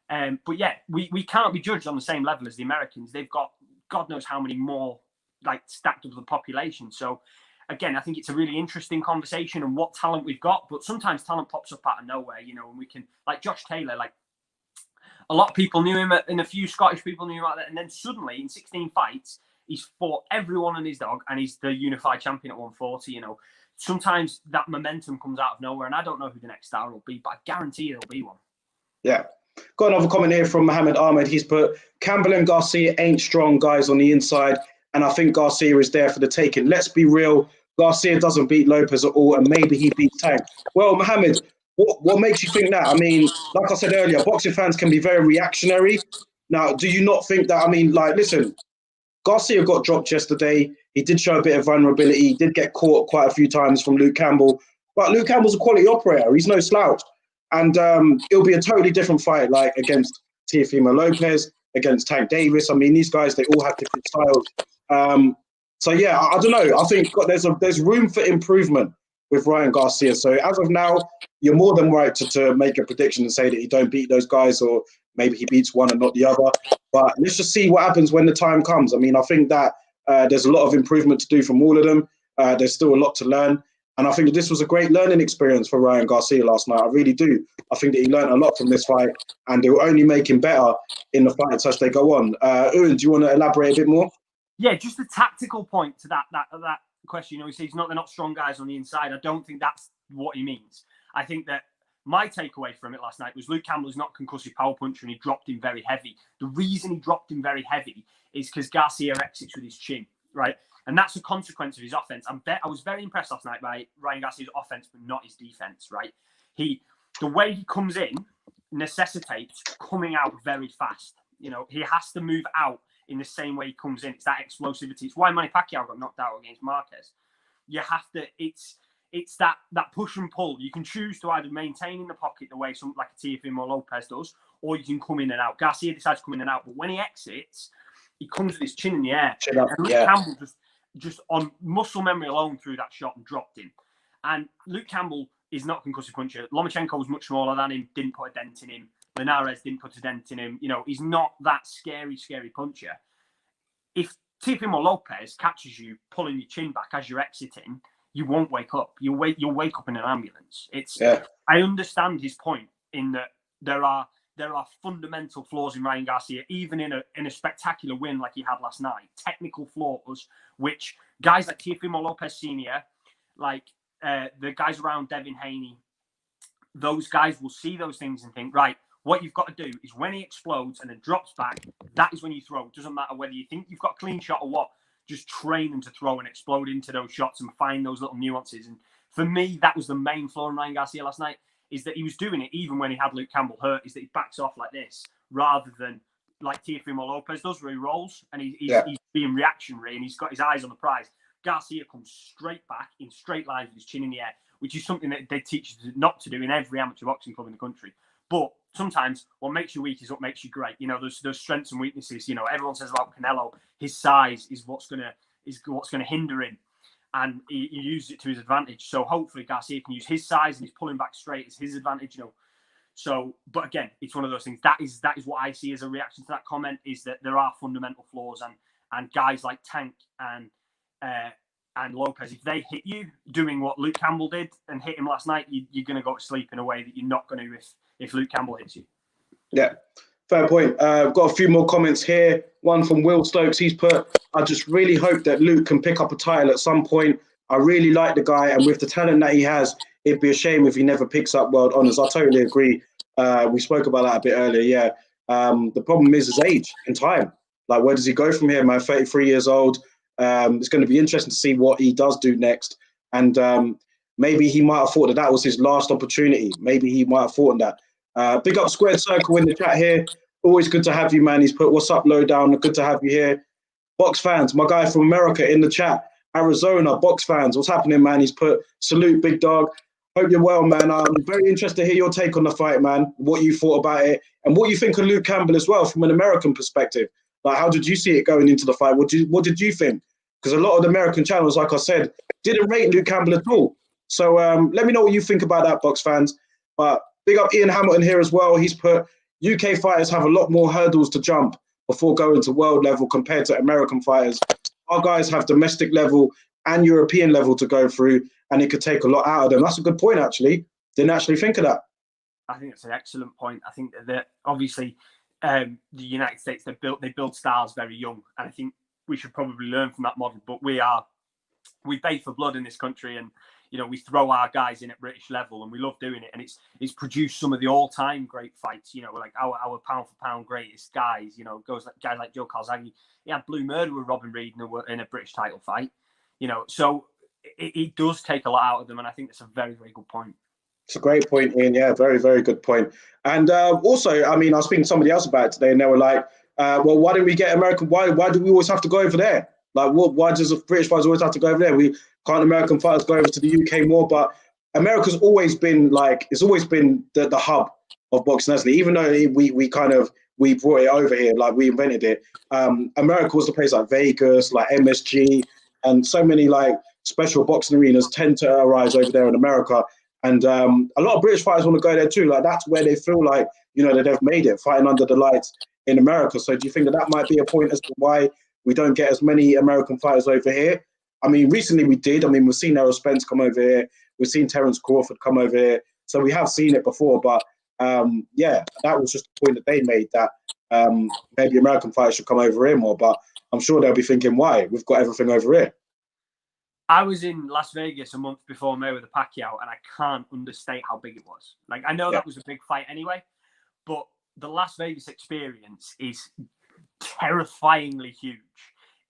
But yeah, we can't be judged on the same level as the Americans. They've got God knows how many more, like, stacked up the population. So again, I think it's a really interesting conversation and what talent we've got, but sometimes talent pops up out of nowhere, you know, and we can, like Josh Taylor, like a lot of people knew him and a few Scottish people knew him like that. And then suddenly in 16 fights, he's fought everyone and his dog, and he's the unified champion at 140, you know. Sometimes that momentum comes out of nowhere, and I don't know who the next star will be, but I guarantee there'll be one. Yeah. Got another comment here from Mohammed Ahmed. He's put, Campbell and Garcia ain't strong guys on the inside, and I think Garcia is there for the taking. Let's be real. Garcia doesn't beat Lopez at all, and maybe he beats Tank. Well, Mohammed, what makes you think that? I mean, like I said earlier, boxing fans can be very reactionary. Now, do you not think that? I mean, like, listen, Garcia got dropped yesterday. He did show a bit of vulnerability. He did get caught quite a few times from Luke Campbell. But Luke Campbell's a quality operator. He's no slouch. And it'll be a totally different fight, like against Teofimo Lopez, against Tank Davis. I mean, these guys, they all have different styles. So yeah, I don't know. I think there's room for improvement with Ryan Garcia. So as of now, you're more than right to make a prediction and say that he don't beat those guys, or maybe he beats one and not the other. But let's just see what happens when the time comes. I mean, I think that there's a lot of improvement to do from all of them. There's still a lot to learn. And I think that this was a great learning experience for Ryan Garcia last night. I really do. I think that he learned a lot from this fight, and it will only make him better in the fights as they go on. Ewan, do you want to elaborate a bit more? Yeah, just a tactical point to that question. You know, he says they're not strong guys on the inside. I don't think that's what he means. I think that my takeaway from it last night was Luke Campbell is not a concussive power puncher, and he dropped him very heavy. The reason he dropped him very heavy is because Garcia exits with his chin, right? And that's a consequence of his offense. I was very impressed last night by Ryan Garcia's offense, but not his defense, right? The way he comes in necessitates coming out very fast. You know, he has to move out in the same way he comes in. It's that explosivity. It's why Manny Pacquiao got knocked out against Marquez. You have to, it's that push and pull. You can choose to either maintain in the pocket the way something like a Teofimo Lopez does, or you can come in and out. Garcia decides to come in and out, but when he exits, he comes with his chin in the air. Chin up, and Luke Campbell just on muscle memory alone threw that shot and dropped him. And Luke Campbell is not a concussive puncher. Lomachenko was much smaller than him, didn't put a dent in him. Linares didn't put a dent in him. You know, he's not that scary puncher. If Teofimo Lopez catches you pulling your chin back as you're exiting, you won't wake up. You'll wake up in an ambulance. I understand his point in that there are fundamental flaws in Ryan Garcia, even in a spectacular win like he had last night. Technical flaws, which guys like Teofimo Lopez Sr., like the guys around Devin Haney, those guys will see those things and think, right, what you've got to do is when he explodes and then drops back, that is when you throw. It doesn't matter whether you think you've got a clean shot or what. Just train them to throw and explode into those shots and find those little nuances. And for me, that was the main flaw in Ryan Garcia last night, is that he was doing it even when he had Luke Campbell hurt, is that he backs off like this rather than like Teofimo Lopez does, where he rolls and he's being reactionary and he's got his eyes on the prize. Garcia comes straight back in straight lines with his chin in the air, which is something that they teach you not to do in every amateur boxing club in the country. But sometimes what makes you weak is what makes you great. You know, there's strengths and weaknesses. You know, everyone says about Canelo, his size is what's gonna hinder him, and he uses it to his advantage. So hopefully Garcia can use his size and he's pulling back straight as his advantage. You know, so but again, it's one of those things. That is what I see as a reaction to that comment, is that there are fundamental flaws, and guys like Tank and Lopez, if they hit you doing what Luke Campbell did and hit him last night, you're going to go to sleep in a way that you're not going to if Luke Campbell hits you. Yeah, fair point. I've got a few more comments here. One from Will Stokes. He's put, I just really hope that Luke can pick up a title at some point. I really like the guy, and with the talent that he has, it'd be a shame if he never picks up world honours. I totally agree. We spoke about that a bit earlier, yeah. The problem is his age and time. Like, where does he go from here, man? 33 years old. It's going to be interesting to see what he does do next. And maybe he might have thought that that was his last opportunity. Maybe he might have thought on that. Big up Squared Circle in the chat here. Always good to have you, man. He's put, what's up, Lowdown? Good to have you here. Box fans, my guy from America in the chat. Arizona, box fans, what's happening, man? He's put, salute, big dog. Hope you're well, man. I'm very interested to hear your take on the fight, man. What you thought about it and what you think of Luke Campbell as well from an American perspective. Like, how did you see it going into the fight? What did you think? Because a lot of the American channels, like I said, didn't rate Luke Campbell at all. So let me know what you think about that, box fans. But big up Ian Hamilton here as well. He's put, UK fighters have a lot more hurdles to jump before going to world level compared to American fighters. Our guys have domestic level and European level to go through, and it could take a lot out of them. That's a good point, actually. Didn't actually think of that. I think it's an excellent point. I think that obviously the United States, they build stars very young, and I think we should probably learn from that model. But we bathe for blood in this country, and we throw our guys in at British level, and we love doing it. And it's produced some of the all-time great fights. Like our pound for pound greatest guys. Goes like guys like Joe Calzaghe. He had Blue Murder with Robin Reed in a British title fight. So it does take a lot out of them, and I think that's a very, very good point. It's a great point, Ian. Yeah, very, very good point. And also, I was speaking to somebody else about it today, and they were like, well, why don't we get American? Why do we always have to go over there? Like, why does British fighters always have to go over there? Can't American fighters go over to the UK more? But America's always been it's always been the hub of boxing, hasn't it? Even though we brought it over here, like we invented it. America was the place like Vegas, like MSG, and so many like special boxing arenas tend to arise over there in America. And a lot of British fighters want to go there too. Like, that's where they feel like, that they've made it, fighting under the lights in America. So do you think that might be a point as to why we don't get as many American fighters over here? Recently we did. We've seen Errol Spence come over here. We've seen Terence Crawford come over here. So we have seen it before. But that was just the point that they made, that maybe American fighters should come over here more. But I'm sure they'll be thinking, why? We've got everything over here. I was in Las Vegas a month before Mayweather Pacquiao, and I can't understate how big it was. Like, I know that was a big fight anyway, but the Las Vegas experience is terrifyingly huge.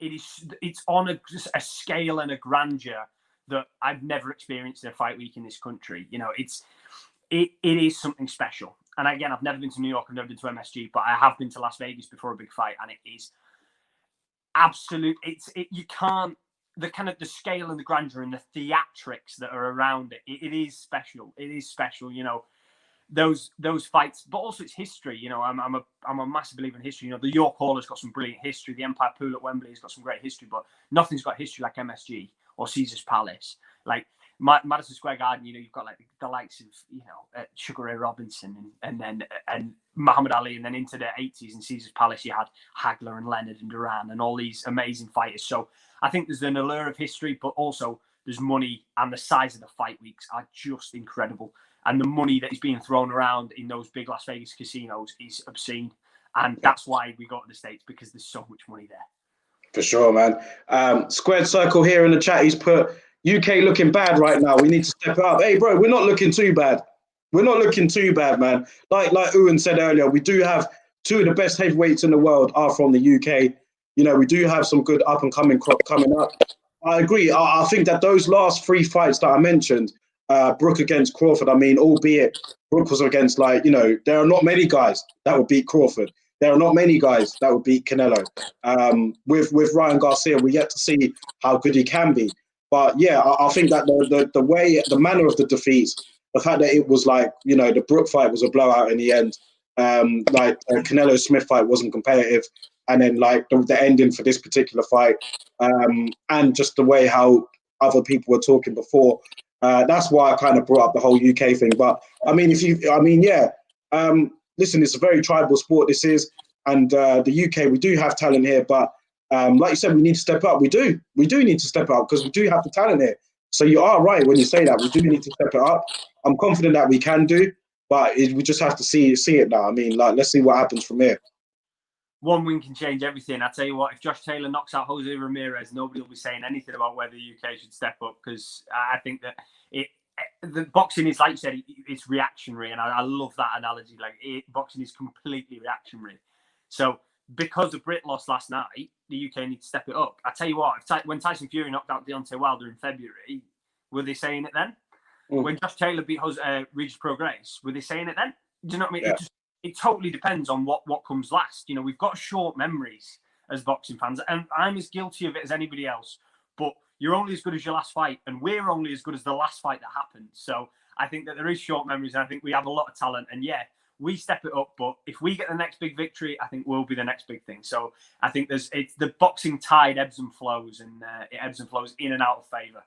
It's on a scale and a grandeur that I've never experienced in a fight week in this country. It is something special. And again, I've never been to New York, I've never been to MSG, but I have been to Las Vegas before a big fight, and it is absolute. You can't. The scale and the grandeur and the theatrics that are around it. It is special. It is special. Those fights, but also it's history. I'm a massive believer in history. The York Hall has got some brilliant history. The Empire Pool at Wembley has got some great history, but nothing's got history like MSG or Caesar's Palace. Like Madison Square Garden, you've got like the likes of Sugar Ray Robinson and Muhammad Ali, and then into the 80s in Caesar's Palace you had Hagler and Leonard and Duran and all these amazing fighters. So I think there's an allure of history, but also there's money, and the size of the fight weeks are just incredible. And the money that is being thrown around in those big Las Vegas casinos is obscene. And that's why we go to the States, because there's so much money there. For sure, man. Squared Circle here in the chat, he's put, UK looking bad right now. We need to step up. Hey, bro, we're not looking too bad. We're not looking too bad, man. Like Ewan said earlier, we do have two of the best heavyweights in the world are from the UK. We do have some good up-and-coming crop coming up. I agree. I think that those last three fights that I mentioned, Brook against Crawford, albeit Brook was against, there are not many guys that would beat Crawford. There are not many guys that would beat Canelo. With Ryan Garcia, we yet to see how good he can be. But yeah, I think that the manner of the defeats, the fact that it was the Brook fight was a blowout in the end. Canelo Smith fight wasn't competitive. And then the ending for this particular fight, and just the way how other people were talking before, that's why I kind of brought up the whole UK thing. But listen, it's a very tribal sport. This is, and the UK, we do have talent here, but like you said, we need to step up. We do need to step up because we do have the talent here. So you are right when you say that. We do need to step it up. I'm confident that we can do, but we just have to see it now. Let's see what happens from here. One win can change everything. I tell you what, if Josh Taylor knocks out Jose Ramirez, nobody will be saying anything about whether the UK should step up, because I think that the boxing is, like you said, it's reactionary, and I love that analogy. Like boxing is completely reactionary. So because the Brit lost last night, the UK need to step it up. I tell you what, when Tyson Fury knocked out Deontay Wilder in February, were they saying it then? When Josh Taylor beat Regis Prograis, were they saying it then? Do you know what I mean? Yeah. It totally depends on what comes last. You know, we've got short memories as boxing fans, and I'm as guilty of it as anybody else. But you're only as good as your last fight, and we're only as good as the last fight that happened. So I think that there is short memories, and I think we have a lot of talent. And yeah, we step it up. But if we get the next big victory, I think we'll be the next big thing. So I think it's the boxing tide ebbs and flows, and it ebbs and flows in and out of favour.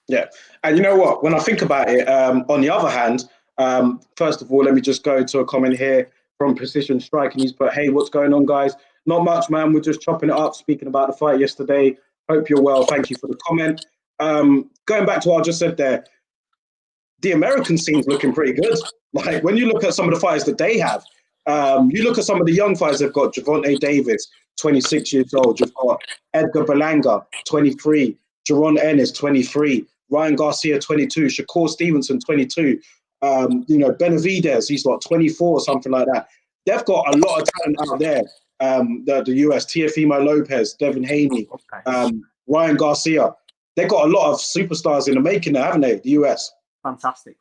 Yeah, and you know what? When I think about it, on the other hand, first of all, let me just go to a comment here from Precision Strike, and he's put, "Hey, what's going on, guys? Not much, man. We're just chopping it up, speaking about the fight yesterday. Hope you're well. Thank you for the comment." Going back to what I just said there, the American scene's looking pretty good. Like when you look at some of the fighters that they have, you look at some of the young fighters they've got. Gervonta Davis, 26 years old. You've got Edgar Berlanga, 23. Jaron Ennis, 23. Ryan Garcia, 22. Shakur Stevenson, 22. Benavidez, he's like 24 or something like that. They've got a lot of talent out there. The US, Teofimo Lopez, Devin Haney, Ryan Garcia. They've got a lot of superstars in the making there, haven't they? The US. Fantastic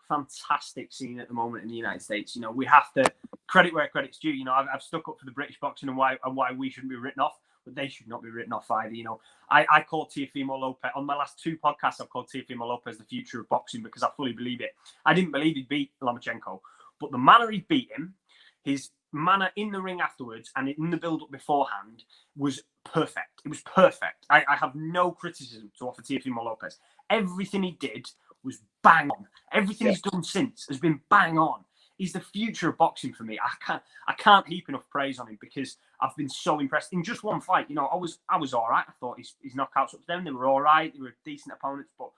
scene at the moment in the United States. You know, we have to credit where credit's due. You know, I've stuck up for the British boxing and why we shouldn't be written off, but they should not be written off either. You know, I called Teofimo Lopez on my last two podcasts. I've called Teofimo Lopez the future of boxing because I fully believe it. I didn't believe he'd beat Lomachenko, but the manner he beat him, his manner in the ring afterwards and in the build-up beforehand was perfect. It was perfect. I have no criticism to offer Teofimo Lopez. Everything he did was bang on. Everything he's done since has been bang on. He's the future of boxing for me. I can't heap enough praise on him because I've been so impressed. In just one fight, you know, I was all right. I thought his knockouts up to them, they were all right. They were decent opponents. But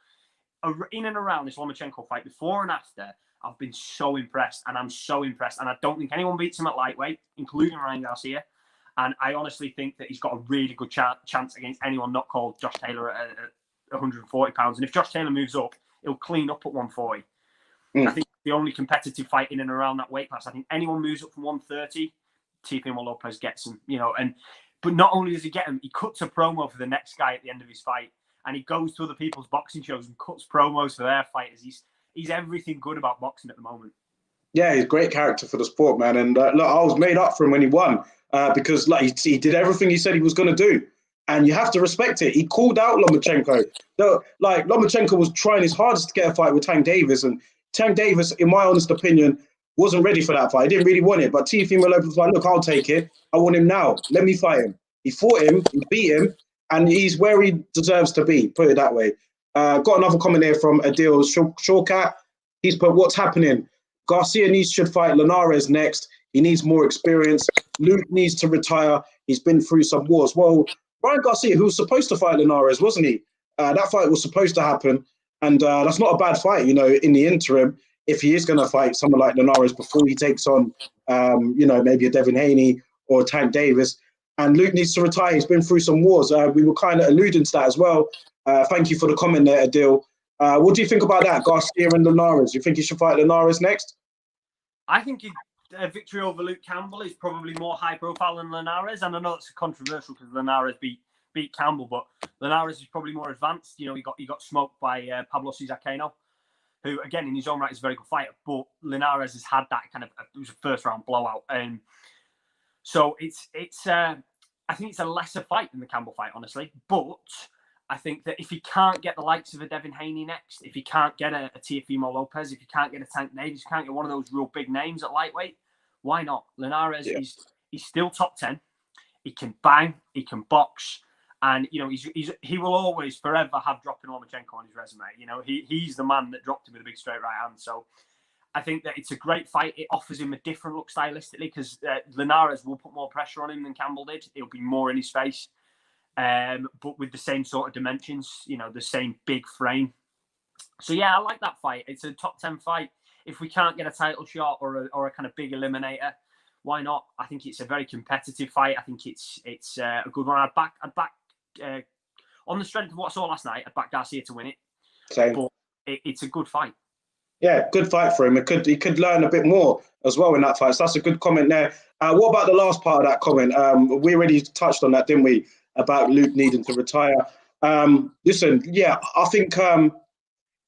in and around this Lomachenko fight, before and after, I've been so impressed. And I'm so impressed. And I don't think anyone beats him at lightweight, including Ryan Garcia. And I honestly think that he's got a really good chance against anyone not called Josh Taylor at 140 pounds. And if Josh Taylor moves up, he'll clean up at 140. I think the only competitive fight in and around that weight class. I think anyone moves up from 130, Teofimo Lopez gets him, you know. But not only does he get him, he cuts a promo for the next guy at the end of his fight, and he goes to other people's boxing shows and cuts promos for their fighters. He's everything good about boxing at the moment. Yeah, he's a great character for the sport, man. And look, I was made up for him when he won because like he did everything he said he was going to do. And you have to respect it. He called out Lomachenko. Like Lomachenko was trying his hardest to get a fight with Tank Davis, and Tank Davis, in my honest opinion, wasn't ready for that fight. He didn't really want it. But Teofimo Lopez was like, "Look, I'll take it. I want him now. Let me fight him." He fought him, he beat him, and he's where he deserves to be. Put it that way. Got another comment here from Adil Shawkat. He's put, "What's happening? Garcia should fight Linares next. He needs more experience. Luke needs to retire. He's been through some wars." Well, Ryan Garcia, who was supposed to fight Linares, wasn't he? That fight was supposed to happen. And that's not a bad fight, you know, in the interim, if he is going to fight someone like Linares before he takes on, maybe a Devin Haney or Tank Davis. And Luke needs to retire. He's been through some wars. We were kind of alluding to that as well. Thank you for the comment there, Adil. What do you think about that, Garcia and Linares? Do you think he should fight Linares next? I think a victory over Luke Campbell is probably more high profile than Linares. And I know it's controversial because Linares beat Campbell, but Linares is probably more advanced. You know, he got smoked by Pablo Cizarcano, who again in his own right is a very good fighter, but Linares has had that kind of it was a first round blowout, and so it's I think it's a lesser fight than the Campbell fight, honestly. But I think that if he can't get the likes of a Devin Haney next, if he can't get a Teofimo Lopez, if he can't get a Tank Davis, if he can't get one of those real big names at lightweight, why not? Linares he's still top 10. He can bang, he can box. And, you know, he will always forever have dropping Lomachenko on his resume. You know, he's the man that dropped him with a big straight right hand. So I think that it's a great fight. It offers him a different look stylistically because Linares will put more pressure on him than Campbell did. It'll be more in his face, but with the same sort of dimensions, you know, the same big frame. So, yeah, I like that fight. It's a top 10 fight. If we can't get a title shot or a kind of big eliminator, why not? I think it's a very competitive fight. I think it's a good one. I'd back on the strength of what I saw last night, I'd back Garcia to win it. Same. But it's a good fight. Yeah, good fight for him. He could learn a bit more as well in that fight. So that's a good comment there. What about the last part of that comment? We already touched on that, didn't we? About Luke needing to retire. Listen, yeah, I think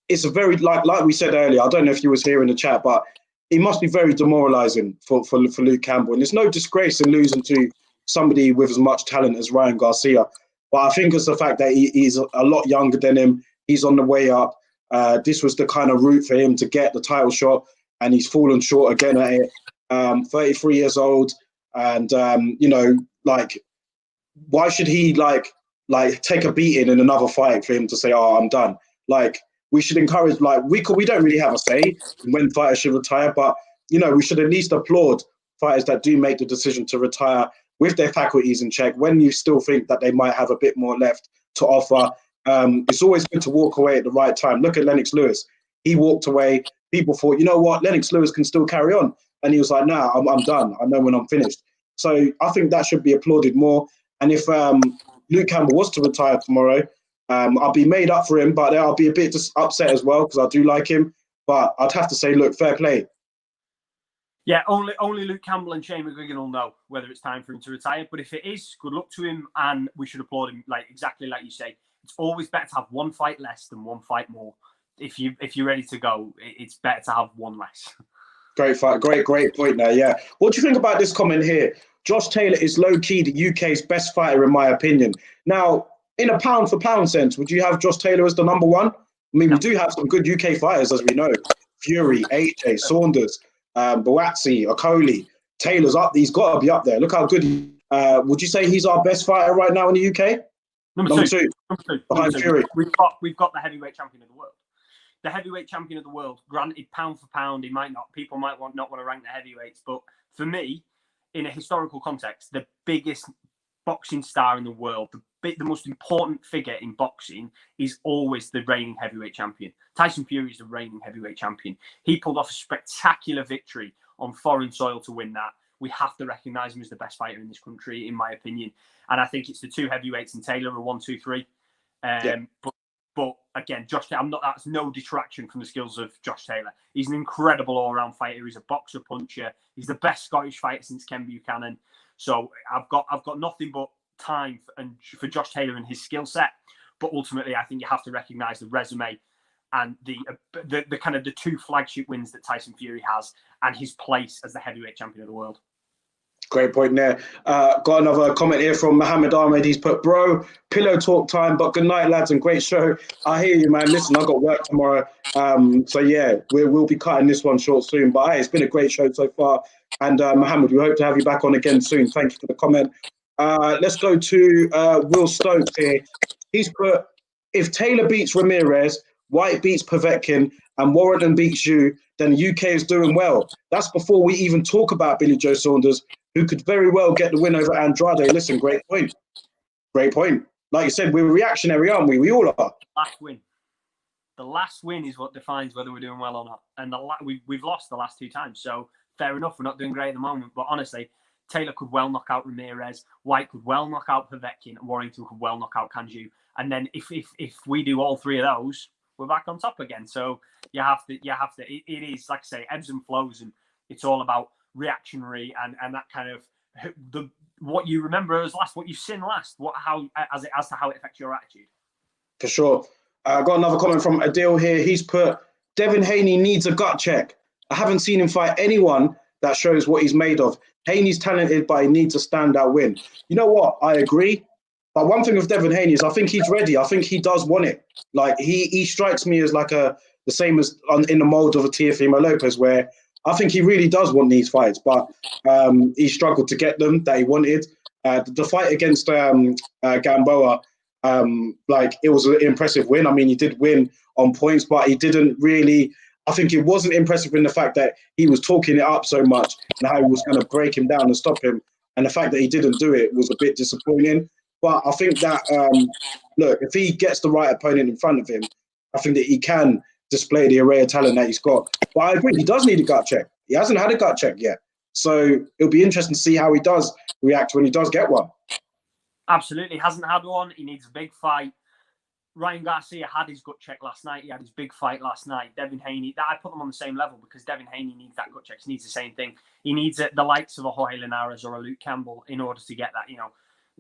it's a very like we said earlier. I don't know if you was here in the chat, but it must be very demoralising for Luke Campbell. And there's no disgrace in losing to somebody with as much talent as Ryan Garcia. But I think it's the fact that he's a lot younger than him. He's on the way up. This was the kind of route for him to get the title shot, and he's fallen short again at it. 33 years old, and like, why should he take a beating in another fight for him to say, "Oh, I'm done"? Like, we should encourage. Like, we don't really have a say when fighters should retire, but we should at least applaud fighters that do make the decision to retire with their faculties in check when you still think that they might have a bit more left to offer. It's always good to walk away at the right time. Look at Lennox Lewis. He walked away. People thought, you know what, Lennox Lewis can still carry on. And he was like, nah, I'm done. I know when I'm finished. So I think that should be applauded more. And if Luke Campbell was to retire tomorrow, I'll be made up for him, but I'll be a bit just upset as well because I do like him. But I'd have to say, look, fair play. Yeah, only Luke Campbell and Shane McGuigan will know whether it's time for him to retire. But if it is, good luck to him, and we should applaud him. Like exactly like you say, it's always better to have one fight less than one fight more. If you're ready to go, it's better to have one less. Great fight, great point there. Yeah, what do you think about this comment here? Josh Taylor is low key the UK's best fighter, in my opinion. Now, in a pound for pound sense, would you have Josh Taylor as the number one? I mean, we do have some good UK fighters, as we know. Fury, AJ, Saunders, Boazzi, Okoli, Taylor's up. He's got to be up there. Look how good. Would you say he's our best fighter right now in the UK? Number two. Behind Fury. We've got the heavyweight champion of the world. The heavyweight champion of the world. Granted, pound for pound, people might not want to rank the heavyweights, but for me, in a historical context, the biggest boxing star in the world, the most important figure in boxing is always the reigning heavyweight champion. Tyson Fury is the reigning heavyweight champion. He pulled off a spectacular victory on foreign soil to win that. We have to recognise him as the best fighter in this country, in my opinion. And I think it's the two heavyweights and Taylor are 1, 2, 3. But again, Josh Taylor, that's no detraction from the skills of Josh Taylor. He's an incredible all-round fighter. He's a boxer puncher. He's the best Scottish fighter since Ken Buchanan. So I've got nothing but time for Josh Taylor and his skill set. But ultimately, I think you have to recognise the resume and the kind of the two flagship wins that Tyson Fury has and his place as the heavyweight champion of the world. Great point there. Got another comment here from Mohammed Ahmed. He's put, bro, pillow talk time, but good night, lads, and great show. I hear you, man. Listen, I've got work tomorrow. So, yeah, we'll be cutting this one short soon. But, hey, it's been a great show so far. And, Mohammed, we hope to have you back on again soon. Thank you for the comment. Let's go to Will Stokes here. He's put, if Taylor beats Ramirez, White beats Povetkin, and Warrington beats you, then the UK is doing well. That's before we even talk about Billy Joe Saunders, who could very well get the win over Andrade. Listen, great point. Great point. Like you said, we're reactionary, aren't we? We all are. Last win. The last win is what defines whether we're doing well or not. And we've lost the last two times. So fair enough, we're not doing great at the moment. But honestly, Taylor could well knock out Ramirez. White could well knock out Povetkin. And Warrington could well knock out Kanju. And then if we do all three of those, we're back on top again. So you have to. It is, like I say, ebbs and flows. And it's all about reactionary and that kind of what you remember as last, what you've seen last, as to how it affects your attitude. For sure. I got another comment from Adil here. He's put, Devin Haney needs a gut check. I haven't seen him fight anyone that shows what he's made of. Haney's talented, but he needs a standout win. You know what? I agree. But one thing with Devin Haney is I think he's ready. I think he does want it. Like he strikes me as like the same as in the mold of a Teofimo Lopez, where I think he really does want these fights, but he struggled to get them that he wanted. The fight against Gamboa, it was an impressive win. I mean, he did win on points, but he didn't really. I think it wasn't impressive in the fact that he was talking it up so much and how he was going to break him down and stop him. And the fact that he didn't do it was a bit disappointing. But I think that, look, if he gets the right opponent in front of him, I think that he can display the array of talent that he's got. But I agree, he does need a gut check. He hasn't had a gut check yet. So it'll be interesting to see how he does react when he does get one. Absolutely. Hasn't had one. He needs a big fight. Ryan Garcia had his gut check last night. He had his big fight last night. Devin Haney, I put them on the same level because Devin Haney needs that gut check. He needs the same thing. He needs the likes of a Jorge Linares or a Luke Campbell in order to get that. You know,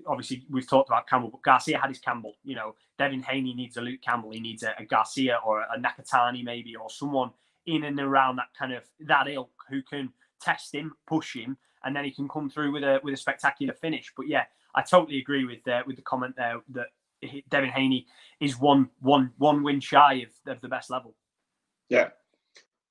obviously we've talked about Campbell, but Garcia had his Campbell. You know, Devin Haney needs a Luke Campbell. He needs a Garcia or a Nakatani maybe, or someone in and around that kind of that ilk who can test him, push him, and then he can come through with a spectacular finish. But yeah, I totally agree with the comment there that Devin Haney is one win shy of the best level. Yeah.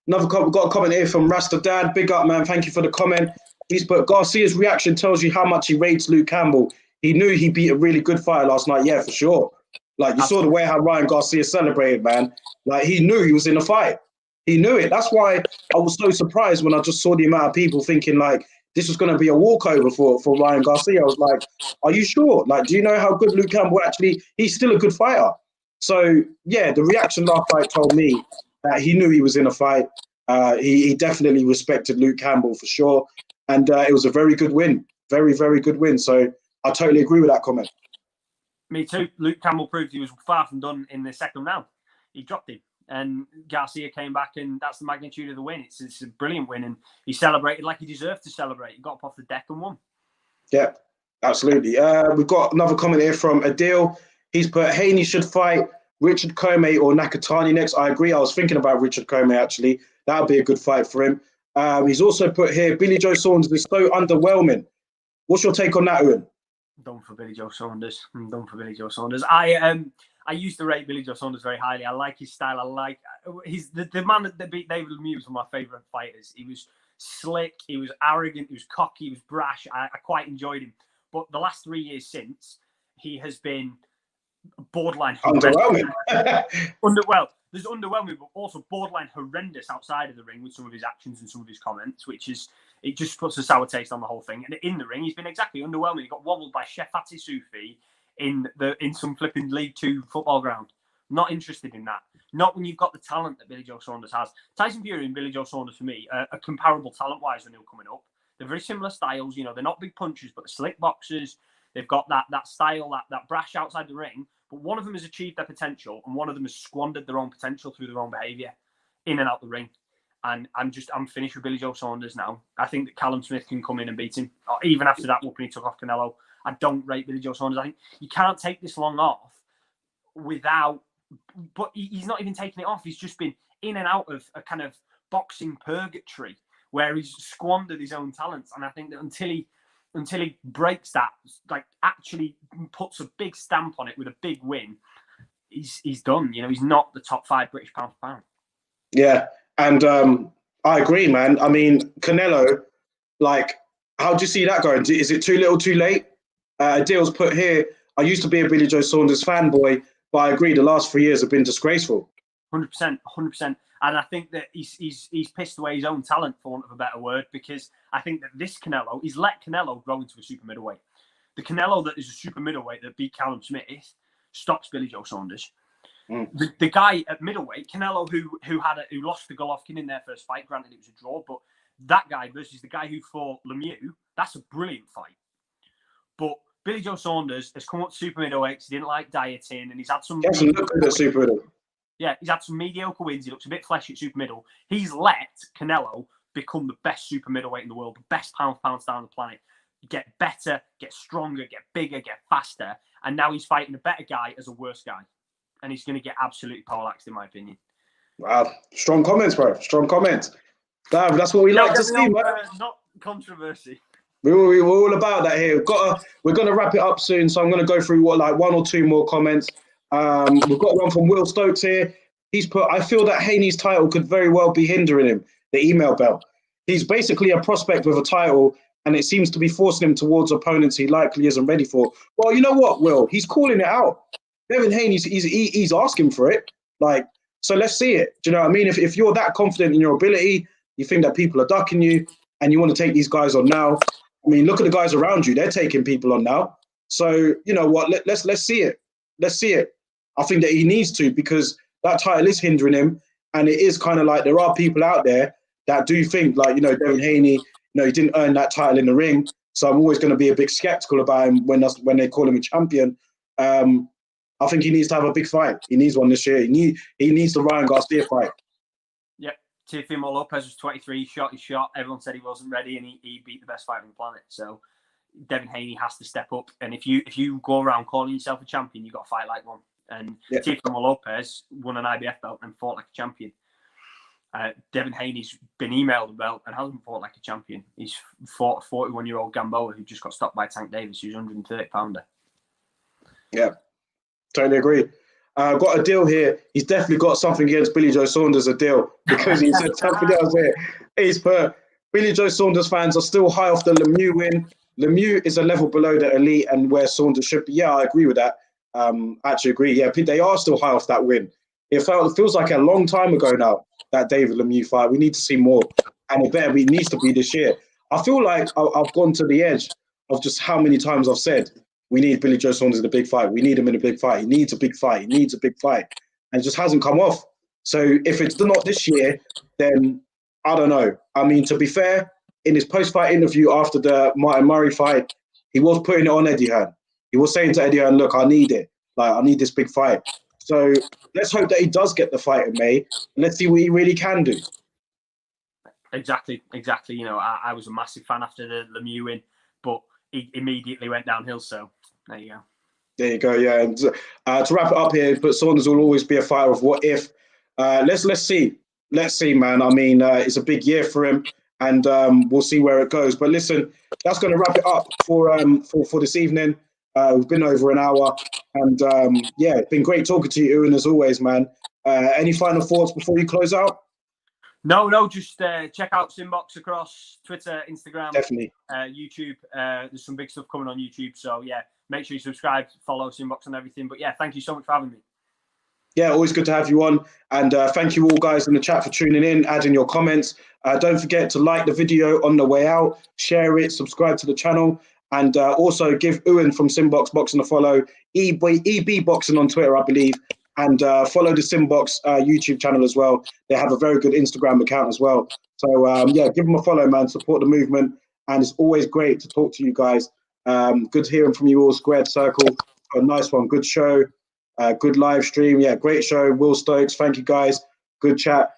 We've got a comment here from Rasta Dad. Big up, man. Thank you for the comment. He's put, Garcia's reaction tells you how much he rates Luke Campbell. He knew he beat a really good fighter last night. Yeah, for sure. Like, you saw the way how Ryan Garcia celebrated, man. Like, he knew he was in a fight. He knew it. That's why I was so surprised when I just saw the amount of people thinking, like, this was going to be a walkover for Ryan Garcia. I was like, are you sure? Like, do you know how good Luke Campbell actually, he's still a good fighter. So, yeah, the reaction last fight told me that he knew he was in a fight. He definitely respected Luke Campbell for sure. And it was a very good win. Very, very good win. So I totally agree with that comment. Me too. Luke Campbell proved he was far from done in the second round. He dropped him. And Garcia came back, and that's the magnitude of the win. It's a brilliant win, and he celebrated like he deserved to celebrate. He got up off the deck and won. Yeah, absolutely. We've got another comment here from Adil. He's put, Haney should fight Richard Comey or Nakatani next. I agree. I was thinking about Richard Comey, actually. That would be a good fight for him. He's also put here, Billy Joe Saunders is so underwhelming. What's your take on that, Owen? Done for Billy Joe Saunders. I'm done for Billy Joe Saunders. I used to rate Billy Joe Saunders very highly. I like his style. I like he's the man that beat David Lemieux was one of my favourite fighters. He was slick, he was arrogant, he was cocky, he was brash. I quite enjoyed him. But the last 3 years since, he has been borderline underwhelming. There's underwhelming, but also borderline horrendous outside of the ring with some of his actions and some of his comments, it just puts a sour taste on the whole thing. And in the ring, he's been exactly underwhelming. He got wobbled by Chef Fatih Sufi in some flipping League Two football ground. Not interested in that. Not when you've got the talent that Billy Joe Saunders has. Tyson Fury and Billy Joe Saunders, for me, are comparable talent-wise when they were coming up. They're very similar styles. You know, they're not big punchers, but they're slick boxers. They've got that style, that brash outside the ring. But one of them has achieved their potential, and one of them has squandered their own potential through their own behaviour in and out the ring. And I'm finished with Billy Joe Saunders now. I think that Callum Smith can come in and beat him. Or even after that whooping he took off Canelo. I don't rate Billy Joe Saunders. I think you can't take this long off without... But he's not even taking it off. He's just been in and out of a kind of boxing purgatory where he's squandered his own talents. And I think that until he breaks that, like actually puts a big stamp on it with a big win, he's done. You know, he's not the top 5 British pound for pound. Yeah, and I agree, man. I mean, Canelo, like, how do you see that going? Is it too little, too late? Adil's put here, I used to be a Billy Joe Saunders fanboy, but I agree the last 3 years have been disgraceful. 100%. And I think that he's pissed away his own talent, for want of a better word, because I think that this Canelo, he's let Canelo grow into a super middleweight. The Canelo that is a super middleweight that beat Callum Smith stops Billy Joe Saunders. The guy at middleweight, Canelo, who lost to Golovkin in their first fight, granted it was a draw, but that guy versus the guy who fought Lemieux, that's a brilliant fight. But Billy Joe Saunders has come up to super middleweight. He didn't like dieting, and he's had some. He look good at super middle. Yeah, he's had some mediocre wins. He looks a bit fleshy at super middle. He's let Canelo become the best super middleweight in the world, the best pound-for-pound star on the planet. Get better, get stronger, get bigger, get faster, and now he's fighting a better guy as a worse guy, and he's going to get absolutely poleaxed, in my opinion. Wow, strong comments, bro. Strong comments. That's what we like to see, man. Not controversy. We're all about that here. We're going to wrap it up soon, so I'm going to go through one or two more comments. We've got one from Will Stokes here. He's put, I feel that Haney's title could very well be hindering him. The email bell. He's basically a prospect with a title, and it seems to be forcing him towards opponents he likely isn't ready for. Well, you know what, Will? He's calling it out. Devin Haney, he's asking for it. Like, so let's see it. Do you know what I mean? If you're that confident in your ability, you think that people are ducking you, and you want to take these guys on now. I mean, look at the guys around you. They're taking people on now. So, you know what? Let's see it. Let's see it. I think that he needs to, because that title is hindering him. And it is kind of like there are people out there that do think, like, you know, Devin Haney, you know, he didn't earn that title in the ring. So I'm always going to be a bit skeptical about him when they call him a champion. I I think he needs to have a big fight. He needs one this year. He needs the Ryan Garcia fight. Yep. Teofimo Lopez was 23, shot his shot. Everyone said he wasn't ready, and he beat the best fighter on the planet. So Devin Haney has to step up. And if you go around calling yourself a champion, you've got to fight like one. And Teofimo Lopez won an IBF belt and fought like a champion. Devin Haney's been emailed a belt and hasn't fought like a champion. He's fought a 41-year-old Gamboa who just got stopped by Tank Davis, who's 130-pounder. Yeah, totally agree. Got a deal here. He's definitely got something against Billy Joe Saunders, a deal, because he said something else here. He's put, Billy Joe Saunders fans are still high off the Lemieux win. Lemieux is a level below the elite and where Saunders should be. Yeah, I agree with that. Actually agree. Yeah, they are still high off that win. It feels like a long time ago now, that David Lemieux fight. We need to see more, and it needs to be this year. I feel like I've gone to the edge of just how many times I've said we need Billy Joe Saunders in a big fight. We need him in a big fight. He needs a big fight. He needs a big fight, and it just hasn't come off. So if it's not this year, then I don't know. I mean, to be fair, in his post-fight interview after the Martin Murray fight, he was putting it on Eddie Hearn. He was saying to Eddie Hearn, "Look, I need it. Like, I need this big fight." So let's hope that he does get the fight in May. And let's see what he really can do. Exactly. You know, I was a massive fan after the Lemieux win, but he immediately went downhill. So there you go. There you go. Yeah. And to wrap it up here, but Saunders will always be a fighter of what if. Let's see. Let's see, man. I mean, it's a big year for him, and we'll see where it goes. But listen, that's going to wrap it up for this evening. We've been over an hour, and yeah, it's been great talking to you, Ewan, as always, man. Any final thoughts before you close out? No, just check out Simbox across Twitter, Instagram, definitely, YouTube. There's some big stuff coming on YouTube, so yeah, make sure you subscribe, follow Simbox and everything. But yeah, thank you so much for having me. Yeah, always good to have you on, and thank you all guys in the chat for tuning in, adding your comments. Don't forget to like the video on the way out, share it, subscribe to the channel. And also give Ewan from Simbox Boxing a follow, EB Boxing on Twitter, I believe, and follow the Simbox YouTube channel as well. They have a very good Instagram account as well. So yeah, give them a follow, man. Support the movement, and it's always great to talk to you guys. Good hearing from you all. Squared Circle, a nice one. Good show, good live stream. Yeah, great show. Will Stokes, thank you guys. Good chat.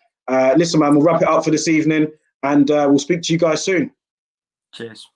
Listen, man, we'll wrap it up for this evening, and we'll speak to you guys soon. Cheers.